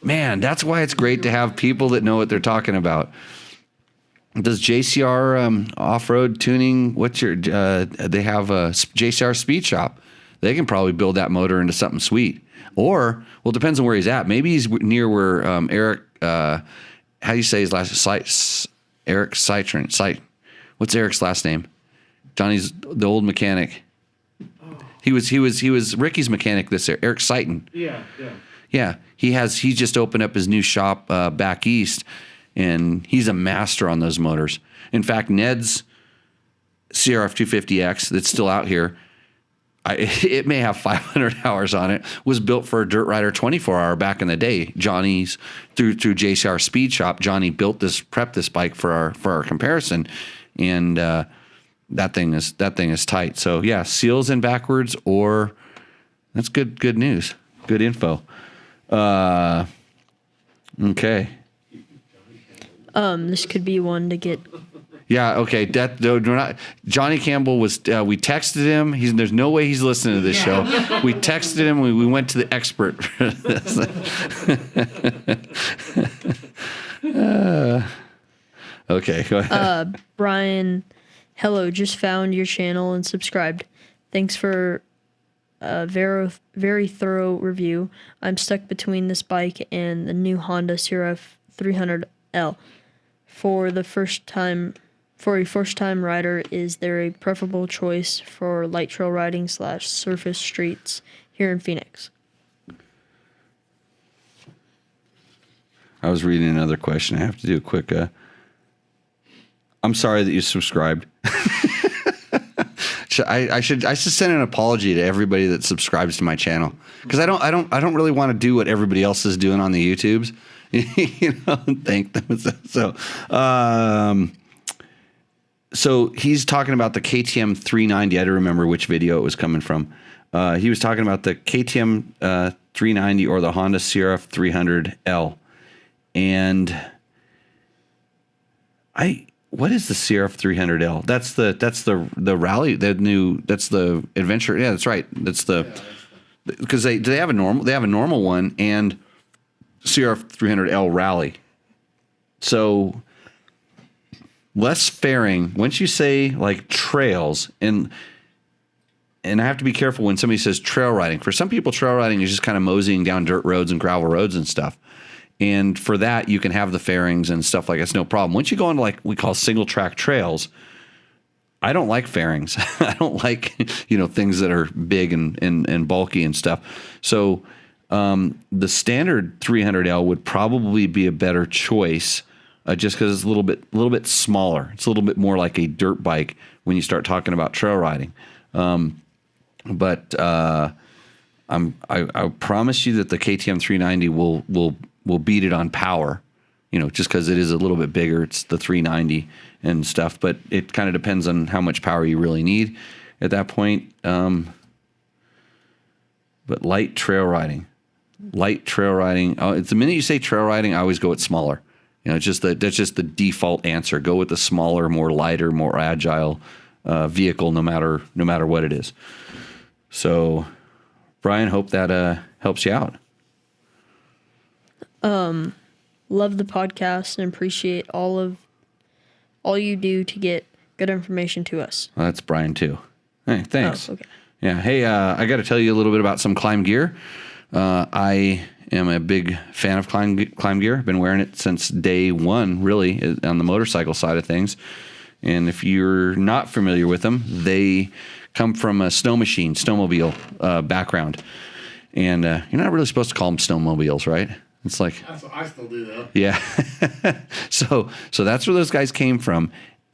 Man, that's why it's great to have people that know what they're talking about. Does JCR off-road tuning? What's your? They have a JCR Speed Shop. They can probably build that motor into something sweet. Or, well, it depends on where he's at. Maybe he's near where Eric. How do you say his last? Eric Citron. What's Eric's last name? Johnny's the old mechanic. He was Ricky's mechanic this year. Eric Citon. Yeah. He just opened up his new shop back east. And he's a master on those motors. In fact, Ned's CRF 250X that's still out here, it may have 500 hours on it, was built for a Dirt Rider 24-hour back in the day. Johnny's, through JCR Speed Shop, Johnny prepped this bike for our comparison. And that thing is tight. So, yeah, seals in backwards, or that's good news. Good info. Okay. This could be one to get. Yeah, okay. We're not. Johnny Campbell was. We texted him. There's no way he's listening to this show. We texted him. We went to the expert for this. Okay, go ahead. Brian, hello. Just found your channel and subscribed. Thanks for a very, very thorough review. I'm stuck between this bike and the new Honda CRF 300L. For a first-time rider, is there a preferable choice for light trail riding / surface streets here in Phoenix? I was reading another question. I have to do a quick. I'm sorry that you subscribed. I should send an apology to everybody that subscribes to my channel, because I don't really want to do what everybody else is doing on the YouTubes. Thank them. So he's talking about the KTM 390. I don't remember which video it was coming from. He was talking about the KTM 390 or the Honda CRF 300L. And what is the CRF 300L? That's the rally, that's the adventure. Yeah, that's right. Because they have a normal one and CRF 300L Rally. So less fairing. Once you say like trails, and I have to be careful when somebody says trail riding. For some people, trail riding is just kind of moseying down dirt roads and gravel roads and stuff. And for that, you can have the fairings and stuff like that's no problem. Once you go into like we call single track trails, I don't like fairings. I don't like things that are big and bulky and stuff. So the standard 300L would probably be a better choice, just because it's a little bit smaller. It's a little bit more like a dirt bike when you start talking about trail riding. But I promise you that the KTM 390 will beat it on power. Just because it is a little bit bigger. It's the 390 and stuff, but it kind of depends on how much power you really need at that point. But light trail riding. It's the minute you say trail riding, I always go with smaller. That's just the default answer. Go with the smaller, more lighter, more agile vehicle, no matter what it is. So, Brian, hope that helps you out. Love the podcast and appreciate all you do to get good information to us. Well, that's Brian too. Hey, thanks. Oh, okay. Yeah. Hey, I got to tell you a little bit about some climb gear. I am a big fan of climb gear. I've been wearing it since day one, really, on the motorcycle side of things. And if you're not familiar with them, they come from a snowmobile background. And you're not really supposed to call them snowmobiles, right? It's like, That's what I still do though. yeah. So that's where those guys came from.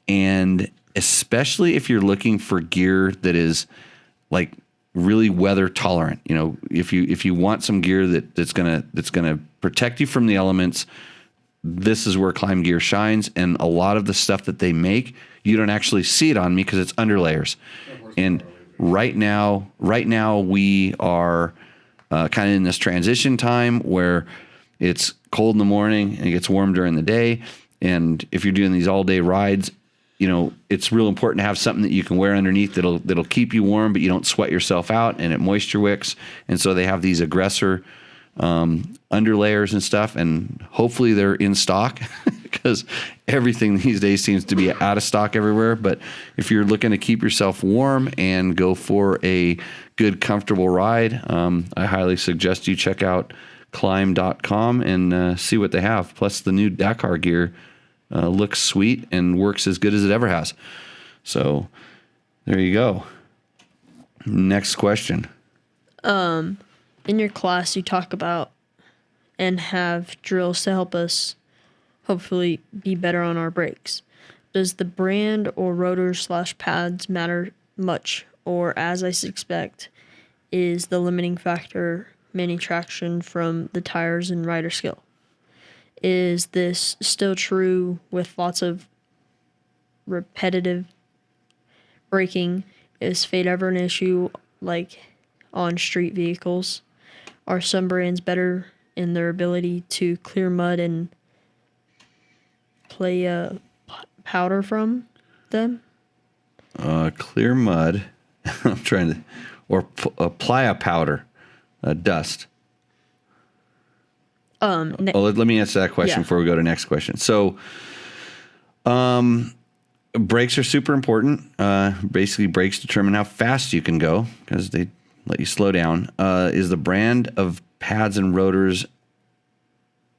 And especially if you're looking for gear that is like really weather tolerant, you know, if you want some gear that's gonna protect you from the elements, this is where Climb Gear shines. And a lot of the stuff that they make, you don't actually see it on me because it's underlayers. And right now we are kind of in this transition time where it's cold in the morning and it gets warm during the day. And if you're doing these all day rides, you know, it's real important to have something that you can wear underneath that'll keep you warm, but you don't sweat yourself out, and it moisture wicks. And so they have these aggressor underlayers and stuff, and hopefully they're in stock because everything these days seems to be out of stock everywhere. But if you're looking to keep yourself warm and go for a good, comfortable ride, I highly suggest you check out climb.com and see what they have. Plus the new Dakar gear looks sweet and works as good as it ever has. So there you go. Next question. In your class, you talk about and have drills to help us hopefully be better on our brakes. Does the brand or rotor/pads matter much, or as I suspect, is the limiting factor mainly traction from the tires and rider skill? Is this still true with lots of repetitive braking? Is fade ever an issue like on street vehicles? Are some brands better in their ability to clear mud and play powder from them? Clear mud. I'm trying to, or apply a powder, dust. Let me answer that question before we go to the next question. So, brakes are super important. Basically, brakes determine how fast you can go because they let you slow down. Is the brand of pads and rotors?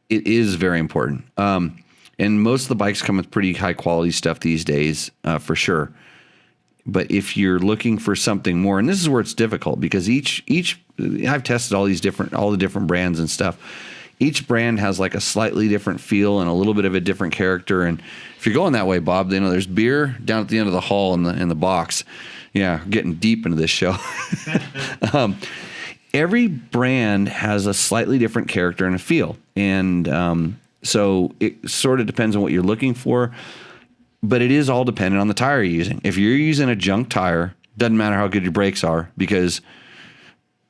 It is very important. And most of the bikes come with pretty high quality stuff these days, for sure. But if you're looking for something more, and this is where it's difficult because each I've tested all the different brands and stuff. Each brand has like a slightly different feel and a little bit of a different character. And if you're going that way, Bob, you know, there's beer down at the end of the hall in the box. Yeah, getting deep into this show. Every brand has a slightly different character and a feel. And so it sort of depends on what you're looking for. But it is all dependent on the tire you're using. If you're using a junk tire, doesn't matter how good your brakes are because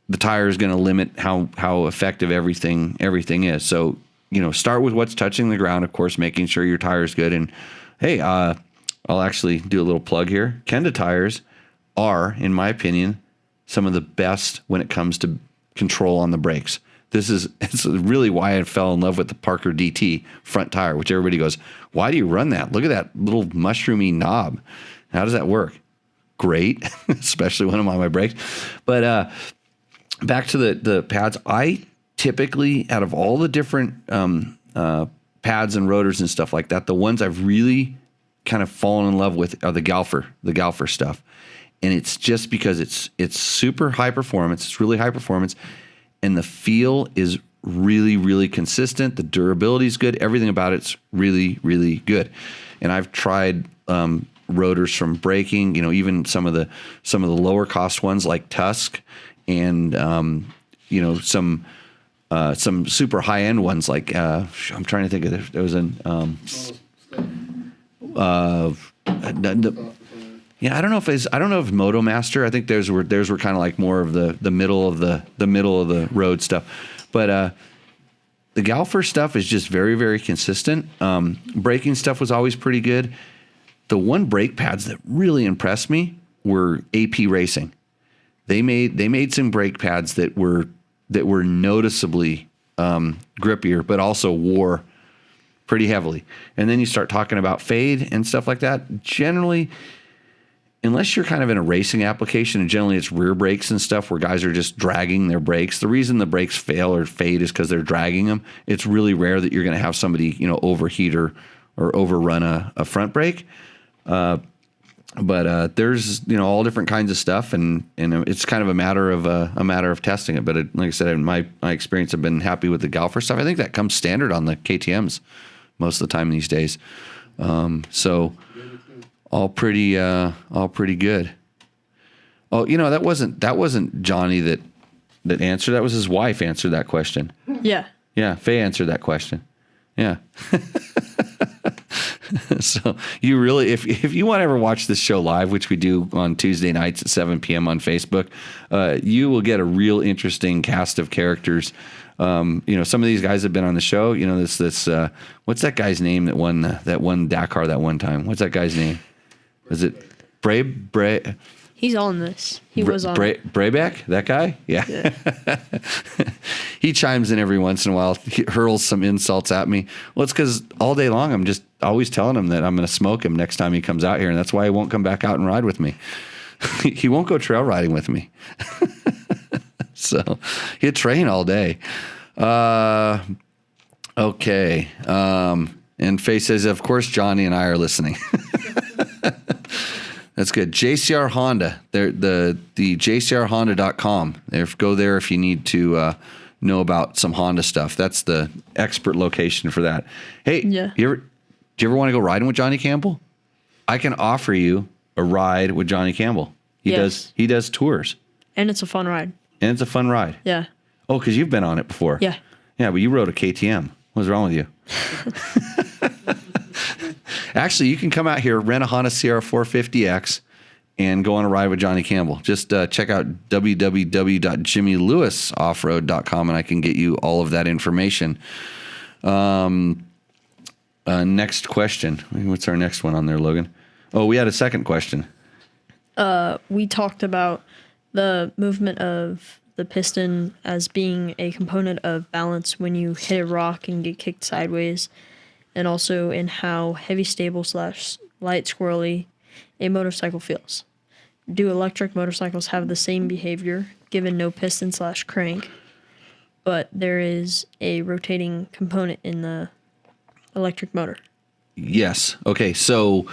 the tire is going to limit how effective everything is. So, you know, start with what's touching the ground, of course, making sure your tire is good. And hey, I'll actually do a little plug here. Kenda tires are, in my opinion, some of the best when it comes to control on the brakes. It's really why I fell in love with the Parker DT front tire, which everybody goes, why do you run that? Look at that little mushroomy knob. How does that work? Great, especially when I'm on my brakes. But back to the pads. I typically, out of all the different pads and rotors and stuff like that, the ones I've really kind of fallen in love with are the Galfer stuff. And it's just because it's super high performance. It's really high performance. And the feel is really, really consistent. The durability is good. Everything about it's really, really good. And I've tried rotors from braking, you know, even some of the lower cost ones like Tusk, and you know, some super high end ones like I'm trying to think of there was an yeah, I don't know if MotoMaster. I think theirs were kind of like more of the middle of the road stuff. But the Galfer stuff is just very, very consistent. Braking stuff was always pretty good. The one brake pads that really impressed me were AP Racing. They made some brake pads that were noticeably grippier, but also wore pretty heavily. And then you start talking about fade and stuff like that. Generally, unless you're kind of in a racing application, and generally it's rear brakes and stuff where guys are just dragging their brakes. The reason the brakes fail or fade is because they're dragging them. It's really rare that you're going to have somebody, overheat or overrun a front brake. But there's all different kinds of stuff, and it's kind of a matter of testing it. But like I said, in my experience, I've been happy with the Galfer stuff. I think that comes standard on the KTM's most of the time these days. So all pretty good. Oh, that wasn't Johnny that answered. That was his wife answered that question. Yeah. Yeah, Faye answered that question. Yeah. So you really, if you want to ever watch this show live, which we do on Tuesday nights at 7 p.m. on Facebook, you will get a real interesting cast of characters. Some of these guys have been on the show. This what's that guy's name that won Dakar that one time? What's that guy's name? Was it Bray? He's on this. He was on. Brayback, that guy? Yeah. He chimes in every once in a while, he hurls some insults at me. Well, it's because all day long I'm just always telling him that I'm going to smoke him next time he comes out here, and that's why he won't come back out and ride with me. He won't go trail riding with me. So he'll train all day. Okay. And Faye says, of course, Johnny and I are listening. That's good. JCR Honda. They're the jcrhonda.com. Go there if you need to know about some Honda stuff. That's the expert location for that. Hey, yeah. Do you ever want to go riding with Johnny Campbell? I can offer you a ride with Johnny Campbell. He does tours. And it's a fun ride. Yeah. Oh, because you've been on it before. Yeah. Yeah, but you rode a KTM. What's wrong with you? Actually, you can come out here, rent a Honda Sierra 450X, and go on a ride with Johnny Campbell. Just check out www.jimmylewisoffroad.com, and I can get you all of that information. Next question. What's our next one on there, Logan? Oh, we had a second question. We talked about the movement of the piston as being a component of balance when you hit a rock and get kicked sideways, and also in how heavy stable / light squirrely a motorcycle feels. Do electric motorcycles have the same behavior given no piston / crank, but there is a rotating component in the electric motor? Yes. Okay, so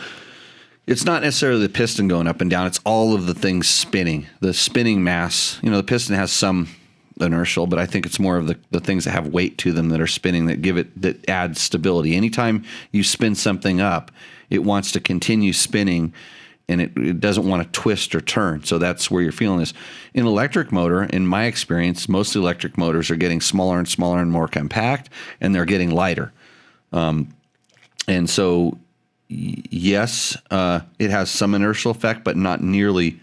it's not necessarily the piston going up and down. It's all of the things spinning. The spinning mass. The piston has some inertial, but I think it's more of the things that have weight to them that are spinning that adds stability. Anytime you spin something up, it wants to continue spinning, and it doesn't want to twist or turn. So that's where you're feeling this. In electric motor, in my experience, most electric motors are getting smaller and smaller and more compact, and they're getting lighter. And so, yes, it has some inertial effect, but not nearly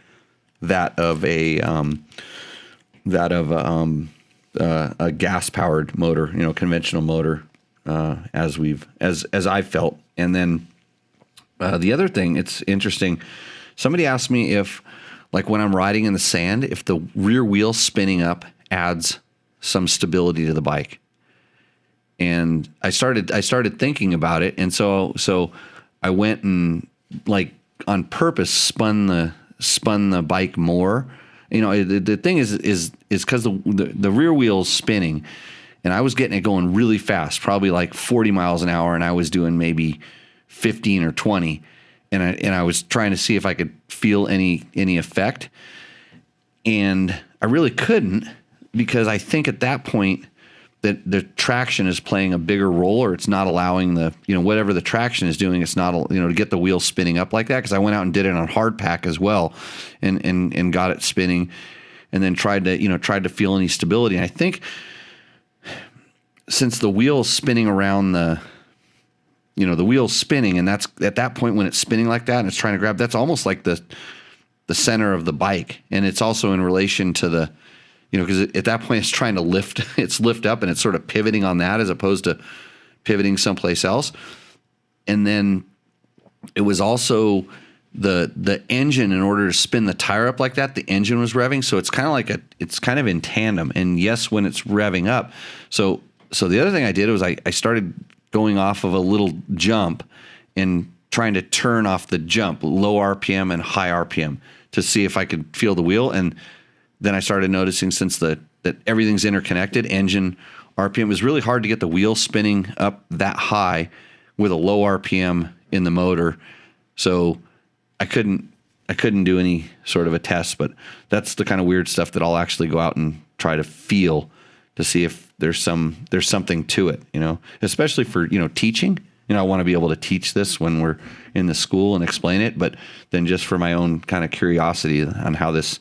that of a gas-powered motor, conventional motor, as I've felt. And then the other thing, it's interesting. Somebody asked me if, like when I'm riding in the sand, if the rear wheel spinning up adds some stability to the bike. And I started thinking about it, and so I went and, like, on purpose spun the bike more. The thing is because the rear wheel's spinning, and I was getting it going really fast, probably like 40 miles an hour, and I was doing maybe 15 or 20, and I was trying to see if I could feel any effect, and I really couldn't, because I think at that point that the traction is playing a bigger role, or it's not allowing whatever the traction is doing, it's not, to get the wheel spinning up like that. Because I went out and did it on hard pack as well, and got it spinning, and then tried to feel any stability. And I think since the wheel's spinning around the wheel's spinning, and that's at that point when it's spinning like that and it's trying to grab, that's almost like the center of the bike. And it's also in relation to the, because at that point it's trying to lift up, and it's sort of pivoting on that as opposed to pivoting someplace else. And then it was also the engine, in order to spin the tire up like that, the engine was revving. So it's kind of it's kind of in tandem. And yes, when it's revving up. So the other thing I did was I started going off of a little jump and trying to turn off the jump, low RPM and high RPM, to see if I could feel the wheel. And then I started noticing, since that everything's interconnected, engine RPM, it was really hard to get the wheel spinning up that high with a low RPM in the motor. So I couldn't do any sort of a test, but that's the kind of weird stuff that I'll actually go out and try to feel to see if there's something to it, especially for, teaching. I want to be able to teach this when we're in the school and explain it, but then just for my own kind of curiosity on how this,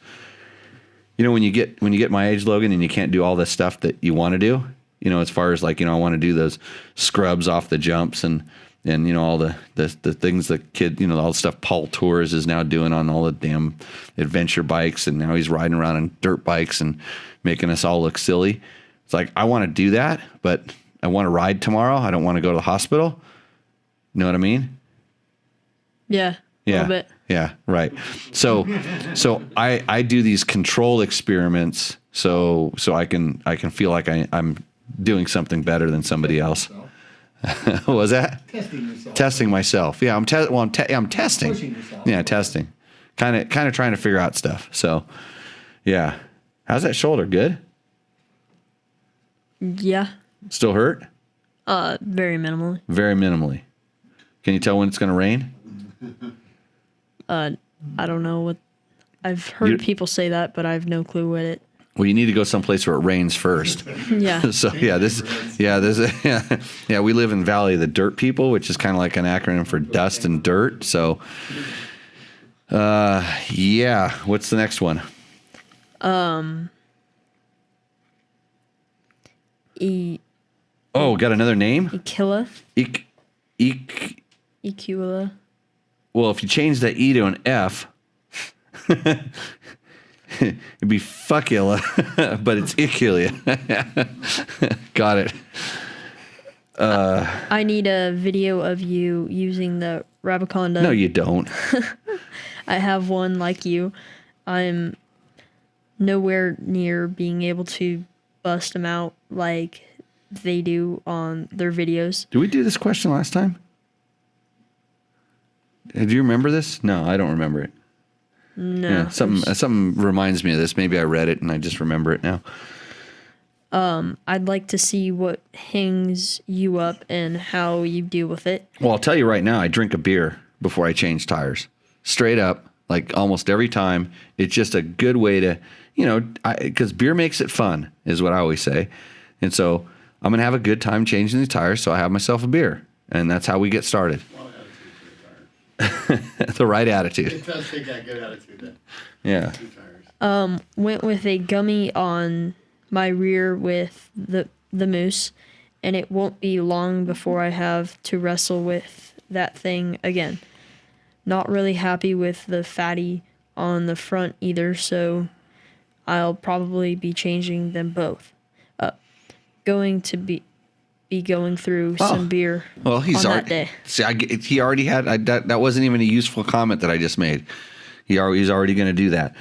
when you get my age, Logan, and you can't do all this stuff that you want to do, as far as like, I want to do those scrubs off the jumps and all the things that kid, all the stuff Paul Torres is now doing on all the damn adventure bikes. And now he's riding around on dirt bikes and making us all look silly. It's like, I want to do that, but I want to ride tomorrow. I don't want to go to the hospital. You know what I mean? Yeah. A little bit. Yeah. Right. So I do these control experiments so I can feel like I'm doing something better than somebody else. What was that? Testing yourself. Testing myself. Yeah. I'm testing. Pushing yourself. Yeah. Testing. Kind of trying to figure out stuff. So yeah. How's that shoulder? Good? Yeah. Still hurt? Very minimally. Very minimally. Can you tell when it's going to rain? I don't know what. I've heard people say that, but I have no clue what it. Well, you need to go someplace where it rains first. Yeah. So we live in Valley of the Dirt People, which is kind of like an acronym for dust and dirt. So, what's the next one? Got another name? Equila. Equila. Well, if you change the E to an F, it'd be fuckula, but it's Iculia. Got it. I need a video of you using the Rabaconda. No, you don't. I have one like you. I'm nowhere near being able to bust them out like they do on their videos. Did we do this question last time? Do you remember this? No, I don't remember it. No. Yeah, something reminds me of this. Maybe I read it and I just remember it now. I'd like to see what hangs you up and how you deal with it. Well, I'll tell you right now, I drink a beer before I change tires. Straight up, like almost every time. It's just a good way to, because beer makes it fun, is what I always say. And so I'm going to have a good time changing the tires, so I have myself a beer. And that's how we get started. The right attitude. It does take that good attitude then. Yeah. 2 tires. Went with a gummy on my rear with the moose, and it won't be long before I have to wrestle with that thing again. Not really happy with the fatty on the front either, so I'll probably be changing them both. Going to be going through some beer. Well, he's on already. that day. See, he already had that. Wasn't even a useful comment that I just made. He's already going to do that.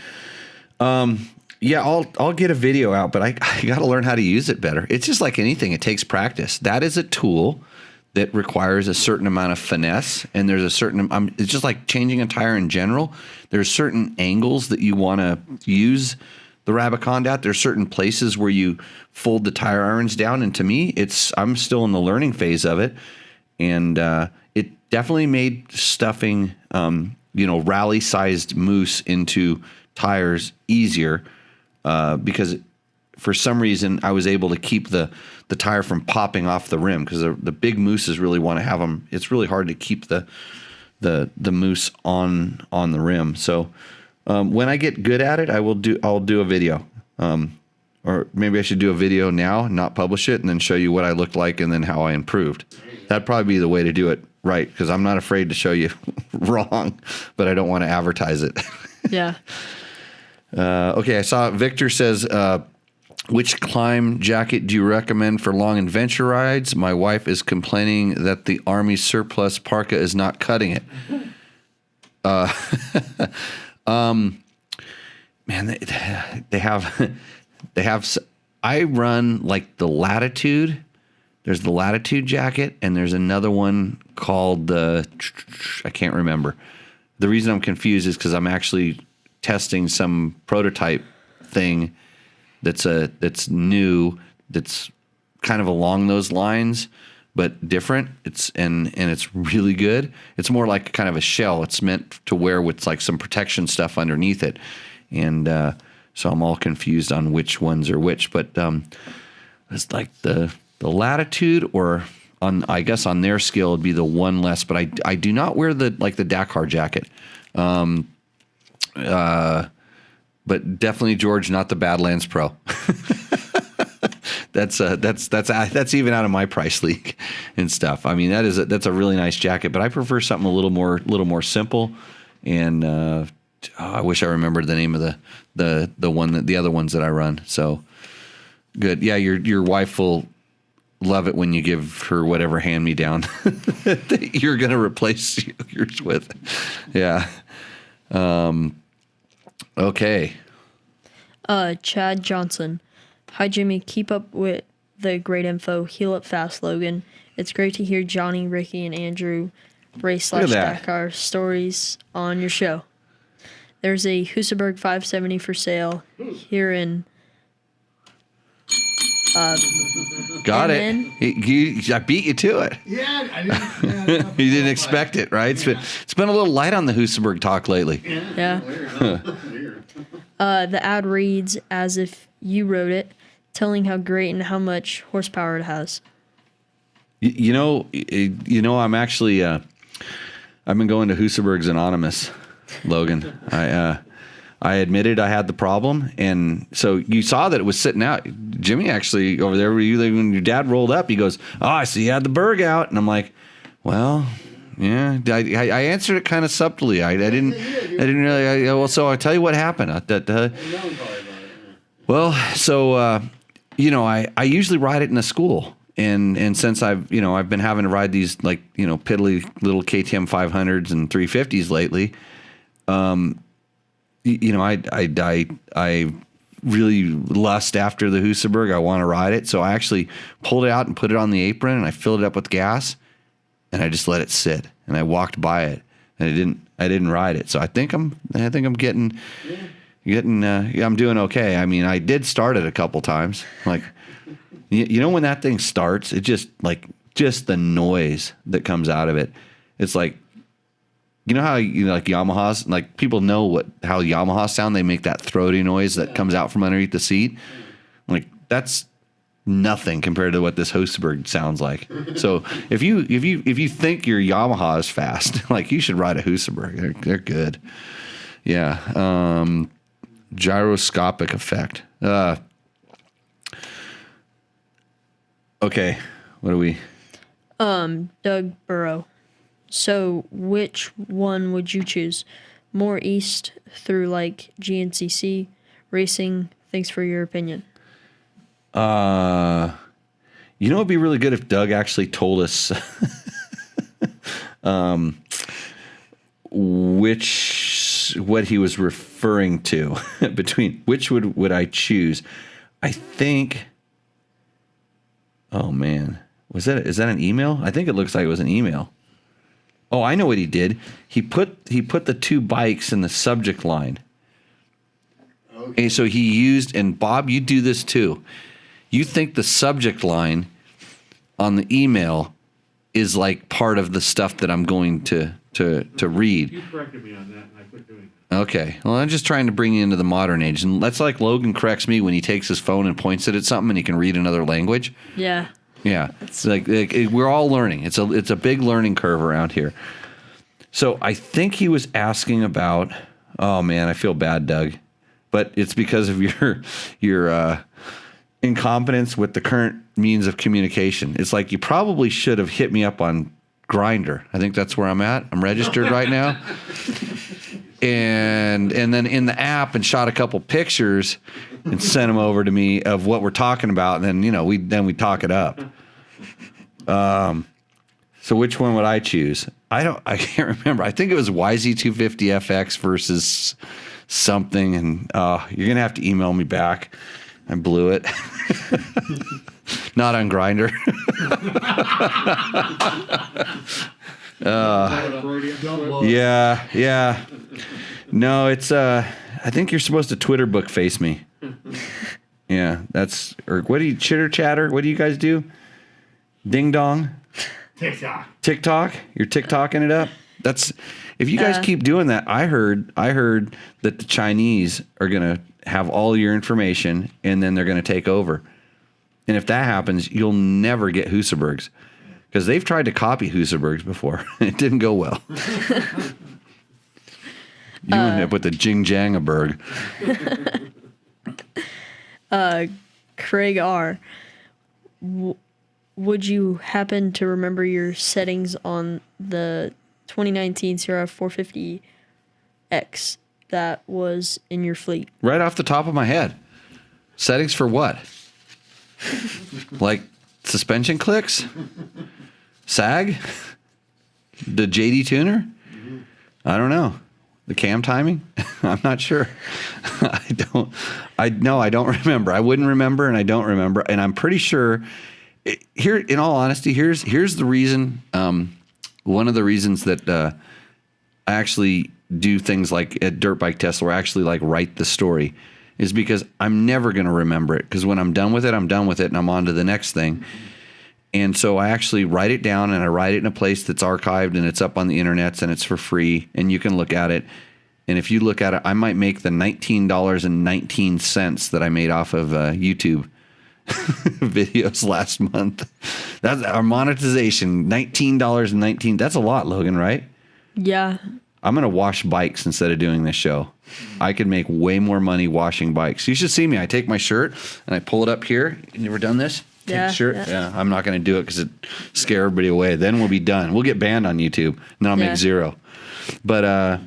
Yeah, I'll get a video out, but I got to learn how to use it better. It's just like anything; it takes practice. That is a tool that requires a certain amount of finesse, and there's a certain. It's just like changing a tire in general. There's certain angles that you want to use the Rabaconda at. There's certain places where you fold the tire irons down, and to me, I'm still in the learning phase of it, and it definitely made stuffing, rally-sized moose into tires easier because for some reason I was able to keep the tire from popping off the rim because the big mooses really want to have them. It's really hard to keep the moose on the rim. So. When I get good at it, I'll do a video. Or maybe I should do a video now, not publish it, and then show you what I looked like and then how I improved. That'd probably be the way to do it right, because I'm not afraid to show you wrong, but I don't want to advertise it. Yeah. Okay, I saw Victor says, which climb jacket do you recommend for long adventure rides? My wife is complaining that the Army surplus parka is not cutting it. Man, they have. I run like the Latitude. There's the Latitude jacket, and there's another one called the, I can't remember. The reason I'm confused is because I'm actually testing some prototype thing that's new, that's kind of along those lines, but different. It's really good. It's more like kind of a shell. It's meant to wear with like some protection stuff underneath it, and so I'm all confused on which ones are which. But it's like the Latitude, or I guess on their scale it'd be the one less. But I do not wear the Dakar jacket. But definitely, George, not the Badlands Pro. That's even out of my price league and stuff. I mean, that's a really nice jacket, but I prefer something a little more simple. And I wish I remembered the name of the other ones that I run. So good. Yeah, your wife will love it when you give her whatever hand me down that you're gonna replace yours with. Yeah. Okay. Chad Johnson. Hi, Jimmy. Keep up with the great info. Heal up fast, Logan. It's great to hear Johnny, Ricky, and Andrew race / Dakar stories on your show. There's a Husseburg 570 for sale here in. Got it. I beat you to it. Yeah, I didn't. Yeah, You didn't expect it, right? It's been a little light on the Husseburg talk lately. Yeah. Weird. The ad reads as if you wrote it, telling how great and how much horsepower it has. You know, I'm actually, I've been going to Husseburg's Anonymous, Logan. I admitted I had the problem, and so you saw that it was sitting out. Jimmy actually over there, when your dad rolled up, he goes, "Oh, I see you had the Berg out," and I'm like, "Well, yeah." I answered it kind of subtly. I didn't really. Well, so I'll tell you what happened. Well, so I usually ride it in a school. And since I've been having to ride these piddly little KTM 500s and 350s lately, I really lust after the Husseburg. I want to ride it, so I actually pulled it out and put it on the apron, and I filled it up with gas, and I just let it sit, and I walked by it, and I didn't ride it. So I think I'm getting. I'm doing okay. I mean, I did start it a couple times, like. You know when that thing starts, it just the noise that comes out of it. It's like, you know how like Yamahas, like people know how Yamahas sound. They make that throaty noise that comes out from underneath the seat. Like that's nothing compared to what this Husseburg sounds like. So if you think your Yamaha is fast, like you should ride a Husseburg. They're good. Yeah. Gyroscopic effect. Okay, what are we? Doug Burrow. So, which one would you choose? More east through like GNCC racing? Thanks for your opinion. It'd be really good if Doug actually told us what he was referring to between which would I choose? I think. Oh man, is that an email? I think it looks like it was an email. Oh, I know what he did. He put the two bikes in the subject line. Okay. And so he used, and Bob, you do this too. You think the subject line on the email is like part of the stuff that I'm going to read. You corrected me on that, and I quit doing that. Okay. Well, I'm just trying to bring you into the modern age. And that's like Logan corrects me when he takes his phone and points it at something and he can read another language. Yeah. Yeah. It's like we're all learning. It's a big learning curve around here. So I think he was asking about, oh man, I feel bad, Doug. But it's because of your incompetence with the current means of communication. It's like you probably should have hit me up on Grindr. I think that's where I'm at. I'm registered right now. And then in the app and shot a couple pictures and sent them over to me of what we're talking about, and then we talk it up. So which one would I choose? I can't remember. I think it was YZ250FX versus something, and you're gonna have to email me back. I blew it. Not on Grinder. Yeah. No, it's I think you're supposed to Twitter book face me. Yeah, that's or what do you chitter chatter? What do you guys do? Ding dong. TikTok. You're TikToking it up. That's if you guys keep doing that. I heard that the Chinese are gonna have all your information and then they're gonna take over. And if that happens, you'll never get Husseburgs because they've tried to copy Husseburgs before. It didn't go well. You end up with the Jingjangaberg. Craig R. Would you happen to remember your settings on the 2019 Sierra 450X that was in your fleet? Right off the top of my head. Settings for what? Like suspension clicks? Sag? The JD tuner? I don't know. The cam timing? I'm not sure. I don't remember. I wouldn't remember and I don't remember. And I'm pretty sure here, in all honesty, here's the reason. One of the reasons that I actually do things like at Dirt Bike Test where I actually like write the story is because I'm never going to remember it. Because when I'm done with it, I'm done with it and I'm on to the next thing. And so I actually write it down and I write it in a place that's archived and it's up on the internet and it's for free and you can look at it. And if you look at it, I might make the $19.19 that I made off of YouTube videos last month. That's our monetization, $19.19. That's a lot, Logan, right? Yeah. I'm going to wash bikes instead of doing this show. I could make way more money washing bikes. You should see me. I take my shirt and I pull it up here. You ever done this? Take the shirt? Yeah. I'm not going to do it because it scare everybody away. Then we'll be done. We'll get banned on YouTube and then I'll make zero. But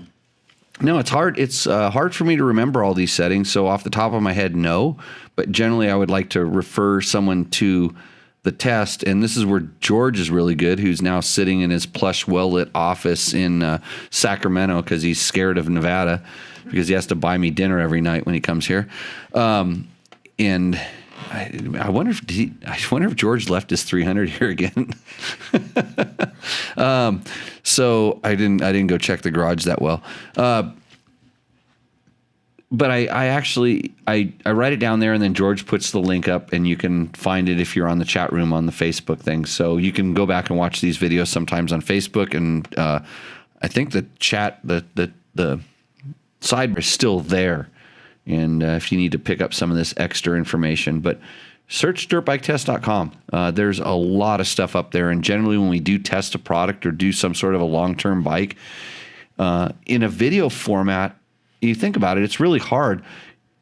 no, it's hard. It's hard for me to remember all these settings. So off the top of my head, no. But generally, I would like to refer someone to the test. And this is where George is really good, who's now sitting in his plush, well-lit office in Sacramento because he's scared of Nevada because he has to buy me dinner every night when he comes here. And I wonder if George left his 300 here again. So I didn't go check the garage that well. But I actually write it down there and then George puts the link up and you can find it if you're on the chat room on the Facebook thing. So you can go back and watch these videos sometimes on Facebook. And I think the chat, the sidebar is still there. And if you need to pick up some of this extra information, but search dirtbiketest.com. There's a lot of stuff up there. And generally when we do test a product or do some sort of a long-term bike in a video format, you think about it, it's really hard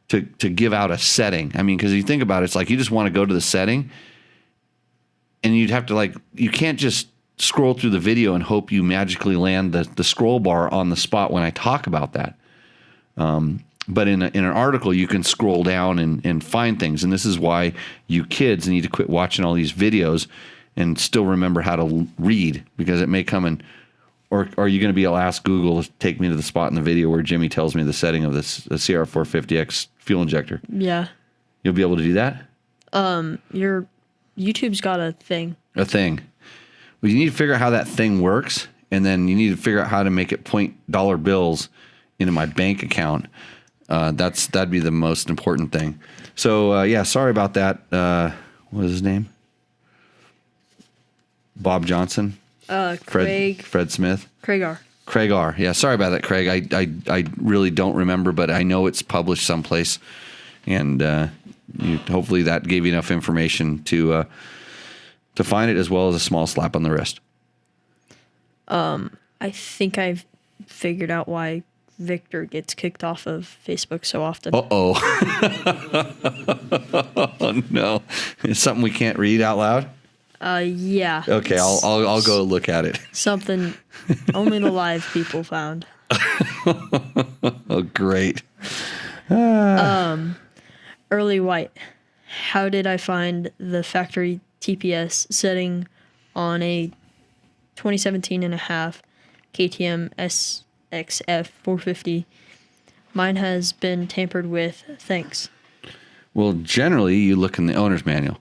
to give out a setting. I mean, because you think about it, it's like you just want to go to the setting and you'd have to you can't just scroll through the video and hope you magically land the scroll bar on the spot when I talk about that. But in an article, you can scroll down and find things. And this is why you kids need to quit watching all these videos and still remember how to read, because it may come in. Or are you going to be able to ask Google to take me to the spot in the video where Jimmy tells me the setting of this CR 450X fuel injector? Yeah. You'll be able to do that? Your YouTube's got a thing. A thing. Well, you need to figure out how that thing works, and then you need to figure out how to make it $dollar bills into my bank account. That'd be the most important thing. So, yeah, sorry about that. What was his name? Bob Johnson? Fred Smith. Craig R. Yeah, sorry about that, Craig. I really don't remember, but I know it's published someplace, and hopefully that gave you enough information to find it, as well as a small slap on the wrist. I think I've figured out why Victor gets kicked off of Facebook so often. Oh no! It's something we can't read out loud. Yeah. Okay, I'll go look at it. Something only the live people found. Oh, great. Early White. How did I find the factory TPS setting on a 2017 and a half KTM SXF 450? Mine has been tampered with. Thanks. Well, generally, you look in the owner's manual.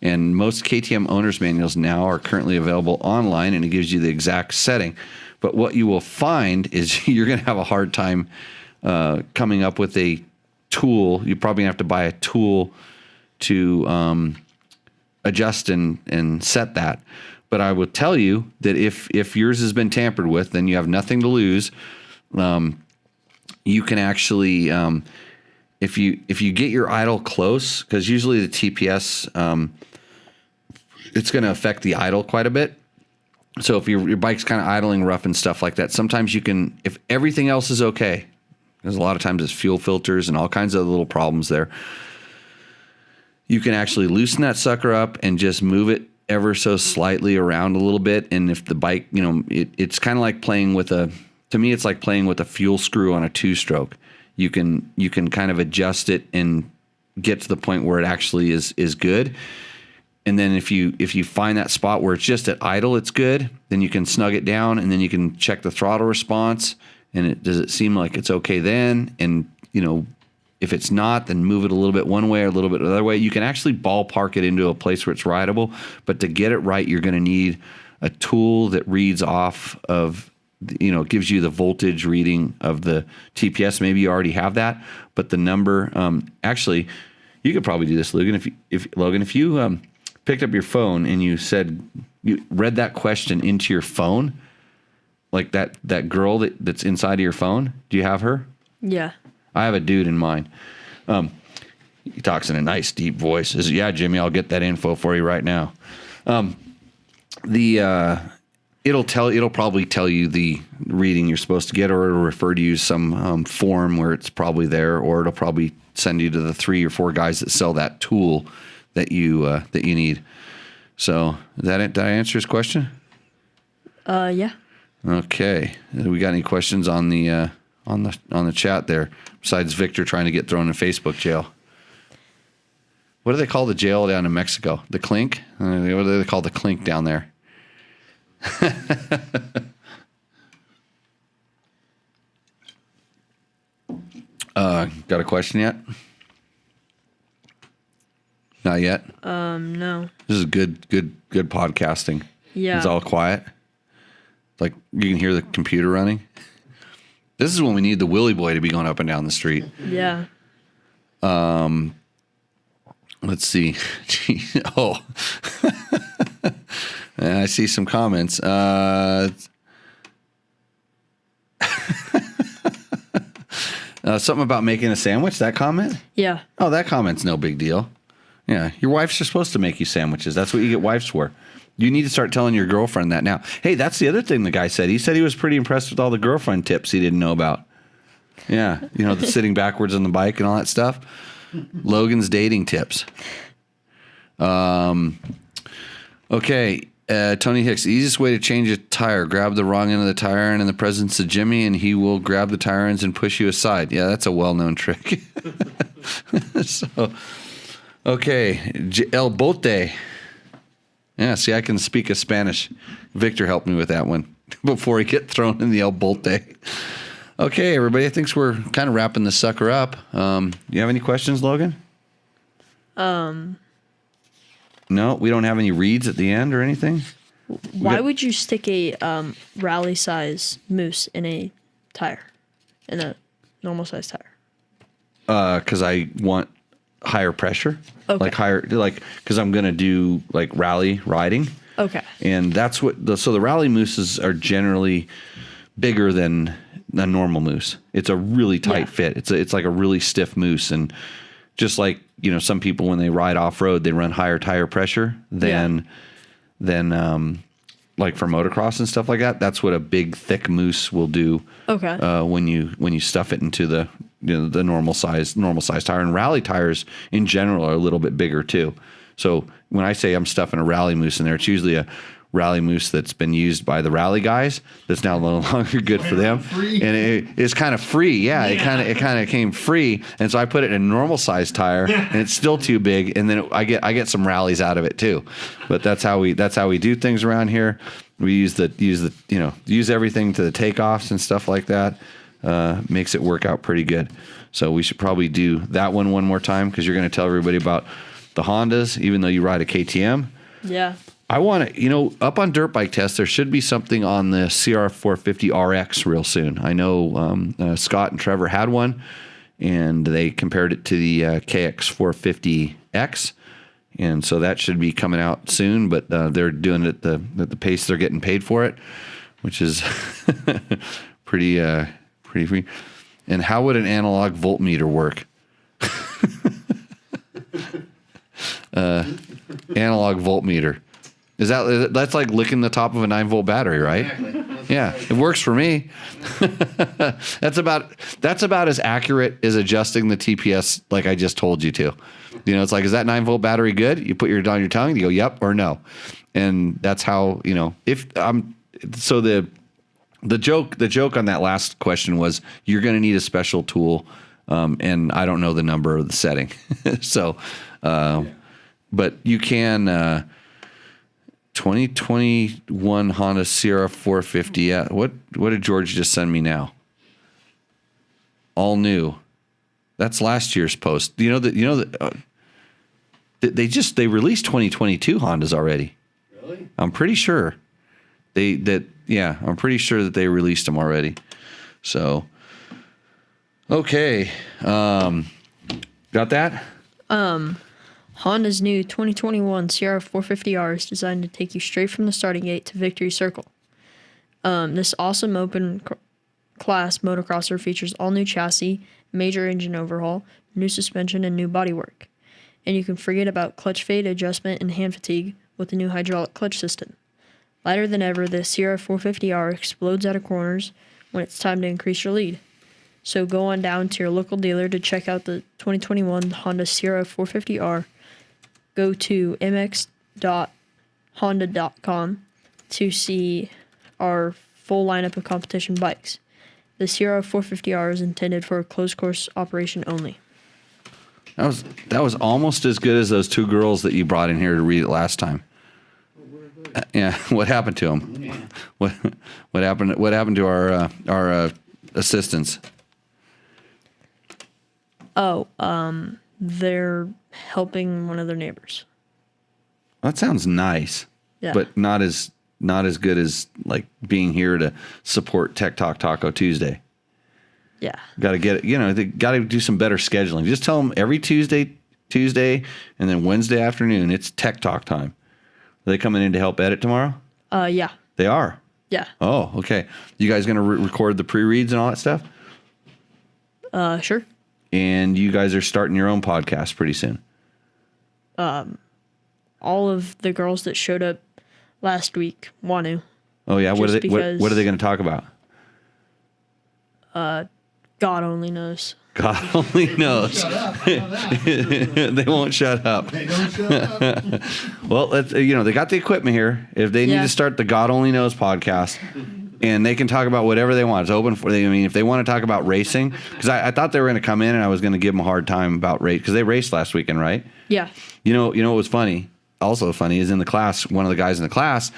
And most KTM owner's manuals now are currently available online, and it gives you the exact setting. But what you will find is you're going to have a hard time coming up with a tool. You're probably going to have to buy a tool to adjust and set that. But I will tell you that if yours has been tampered with, then you have nothing to lose. You can actually, if you get your idle close, because usually the TPS, it's going to affect the idle quite a bit. So if your bike's kind of idling rough and stuff like that, sometimes you can, if everything else is okay, because a lot of times it's fuel filters and all kinds of little problems there, you can actually loosen that sucker up and just move it ever so slightly around a little bit. And if the bike, it's kind of like playing with to me, it's like playing with a fuel screw on a 2-stroke. You can kind of adjust it and get to the point where it actually is good. And then if you find that spot where it's just at idle, it's good, then you can snug it down, and then you can check the throttle response. And does it seem like it's okay then? And, if it's not, then move it a little bit one way or a little bit the other way. You can actually ballpark it into a place where it's rideable. But to get it right, you're going to need a tool that reads off of, gives you the voltage reading of the TPS. Maybe you already have that, but the number, actually, you could probably do this, Logan. If you picked up your phone and you read that question into your phone, like that girl that's inside of your phone, do you have her? Yeah. I have a dude in mind. He talks in a nice deep voice. Says, "Yeah, Jimmy, I'll get that info for you right now." It'll probably tell you the reading you're supposed to get, or it'll refer to you some form where it's probably there, or it'll probably send you to the 3 or 4 guys that sell that tool that you need. So did I answer his question? Yeah. Okay. We got any questions on the chat there? Besides Victor trying to get thrown in Facebook jail. What do they call the jail down in Mexico? The clink? What do they call the clink down there? Got a question yet? Not yet? No. This is good podcasting. Yeah. It's all quiet. Like you can hear the computer running. This is when we need the Willy Boy to be going up and down the street. Yeah. Let's see. Oh. And I see some comments. Something about making a sandwich, that comment? Yeah. Oh, that comment's no big deal. Yeah, your wife's just supposed to make you sandwiches. That's what you get wives for. You need to start telling your girlfriend that now. Hey, that's the other thing the guy said. He said he was pretty impressed with all the girlfriend tips he didn't know about. Yeah, the sitting backwards on the bike and all that stuff. Logan's dating tips. Okay, Tony Hicks. The easiest way to change a tire: grab the wrong end of the tire iron in the presence of Jimmy, and he will grab the tire irons and push you aside. Yeah, that's a well-known trick. So, okay, El Bote. Yeah, see, I can speak a Spanish. Victor helped me with that one before he get thrown in the El Bote. Okay, everybody, I think we're kind of wrapping the sucker up. Do you have any questions, Logan? No, we don't have any reads at the end or anything? Why would you stick a rally size moose in a tire, in a normal size tire? Because I want higher pressure. Okay. Because I'm going to do like rally riding. Okay. And that's so the rally mooses are generally bigger than a normal moose. It's a really tight fit. It's like a really stiff moose. And just like, some people when they ride off road, they run higher tire pressure than like for motocross and stuff like that. That's what a big thick moose will do. Okay. When you stuff it into the normal size tire. And rally tires in general are a little bit bigger too. So when I say I'm stuffing a rally moose in there, it's usually a rally moose that's been used by the rally guys that's now no longer good for them. Free. And it's kind of free. Yeah. It kind of came free. And so I put it in a normal size tire and it's still too big. And then I get some rallies out of it too. But that's how we do things around here. We use everything to the takeoffs and stuff like that. Makes it work out pretty good. So we should probably do that one more time, because you're going to tell everybody about the Hondas, even though you ride a KTM. Yeah. I want to, up on Dirt Bike Test, there should be something on the CR450 RX real soon. I know Scott and Trevor had one, and they compared it to the KX450X, and so that should be coming out soon. But they're doing it at the pace they're getting paid for it, which is pretty free. And how would an analog voltmeter work? Analog voltmeter. That's like licking the top of a 9-volt battery, right? Exactly. Yeah, it works for me. That's about as accurate as adjusting the TPS like I just told you to. It's like, is that 9-volt battery good? You put it on your tongue, you go, yep or no. And that's how, if I'm, so the joke on that last question was you're going to need a special tool. And I don't know the number of the setting. So, but you can, 2021 Honda Sierra 450. Yeah. What did George just send me now? All new. That's last year's post. They released 2022 Hondas already. Really? I'm pretty sure I'm pretty sure that they released them already. So, okay. Got that? Honda's new 2021 Sierra 450R is designed to take you straight from the starting gate to Victory Circle. This awesome open class motocrosser features all new chassis, major engine overhaul, new suspension, and new bodywork. And you can forget about clutch fade, adjustment, and hand fatigue with the new hydraulic clutch system. Lighter than ever, the Sierra 450R explodes out of corners when it's time to increase your lead. So go on down to your local dealer to check out the 2021 Honda Sierra 450R. Go to mx.honda.com to see our full lineup of competition bikes. The Sierra 450R is intended for a closed course operation only. That was almost as good as those two girls that you brought in here to read it last time. Yeah, what happened to them? Yeah. What happened? What happened to our assistants? They're helping one of their neighbors. That sounds nice, Yeah. but not as good as like being here to support Tech Talk Taco Tuesday. Yeah. Got to get it. They got to do some better scheduling. Just tell them every Tuesday, and then Wednesday afternoon it's Tech Talk time. Are they coming in to help edit tomorrow? Yeah. They are. Yeah. Oh, okay. You guys going to record the pre-reads and all that stuff? Sure. And you guys are starting your own podcast pretty soon. All of the girls that showed up last week want to. Oh yeah, what are Just they going to talk about? God only knows. God only knows. Shut up. I know that. They won't shut up. They don't shut up. Well, they got the equipment here. If they need Yeah. to start the God Only Knows podcast, and they can talk about whatever they want. It's open for them. I mean, if they want to talk about racing, because I thought they were going to come in and I was going to give them a hard time about race, because they raced last weekend, right? Yeah. You know what was funny? Also funny is in the class, one of the guys in the class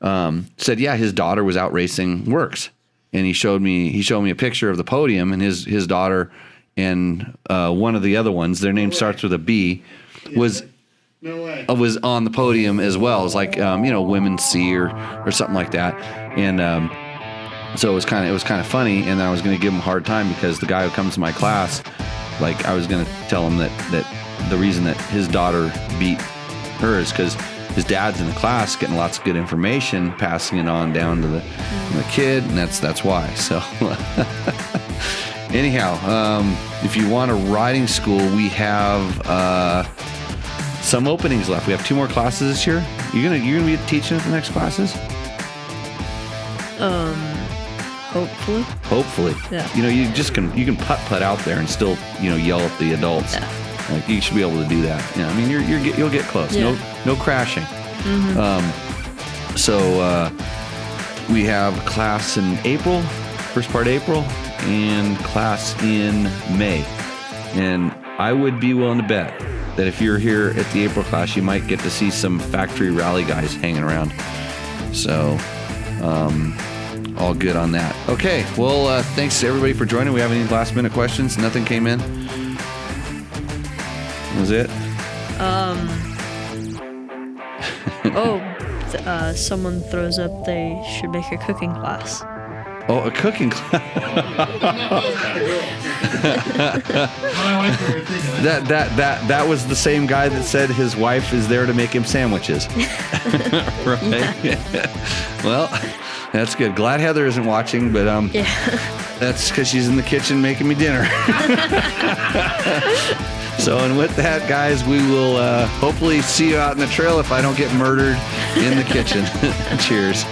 said, yeah, his daughter was out racing Works. And he showed me a picture of the podium, and his daughter and one of the other ones, their name starts with a B, was No way. was on the podium as well. It's like Women's C or something like that. And so it was kind of funny. And I was going to give him a hard time because the guy who comes to my class, like I was going to tell him that the reason that his daughter beat her is because his dad's in the class getting lots of good information, passing it on down to the kid, and that's why. So anyhow, if you want a riding school, we have some openings left. We have 2 more classes this year. You're gonna be teaching at the next classes? Hopefully. Hopefully. Yeah. You can putt out there and still yell at the adults. Yeah. Like you should be able to do that. Yeah, I mean you'll get close. Yeah. No crashing. So we have class in April, first part of April, and class in May. And I would be willing to bet that if you're here at the April class, you might get to see some factory rally guys hanging around. So all good on that. Okay, well, thanks to everybody for joining. We have any last minute questions? Nothing came in? That was it? Someone throws up they should make a cooking class. Oh, a cooking class. That was the same guy that said his wife is there to make him sandwiches. Right? Well, that's good. Glad Heather isn't watching, but that's because she's in the kitchen making me dinner. So, and with that, guys, we will hopefully see you out in the trail if I don't get murdered in the kitchen. Cheers.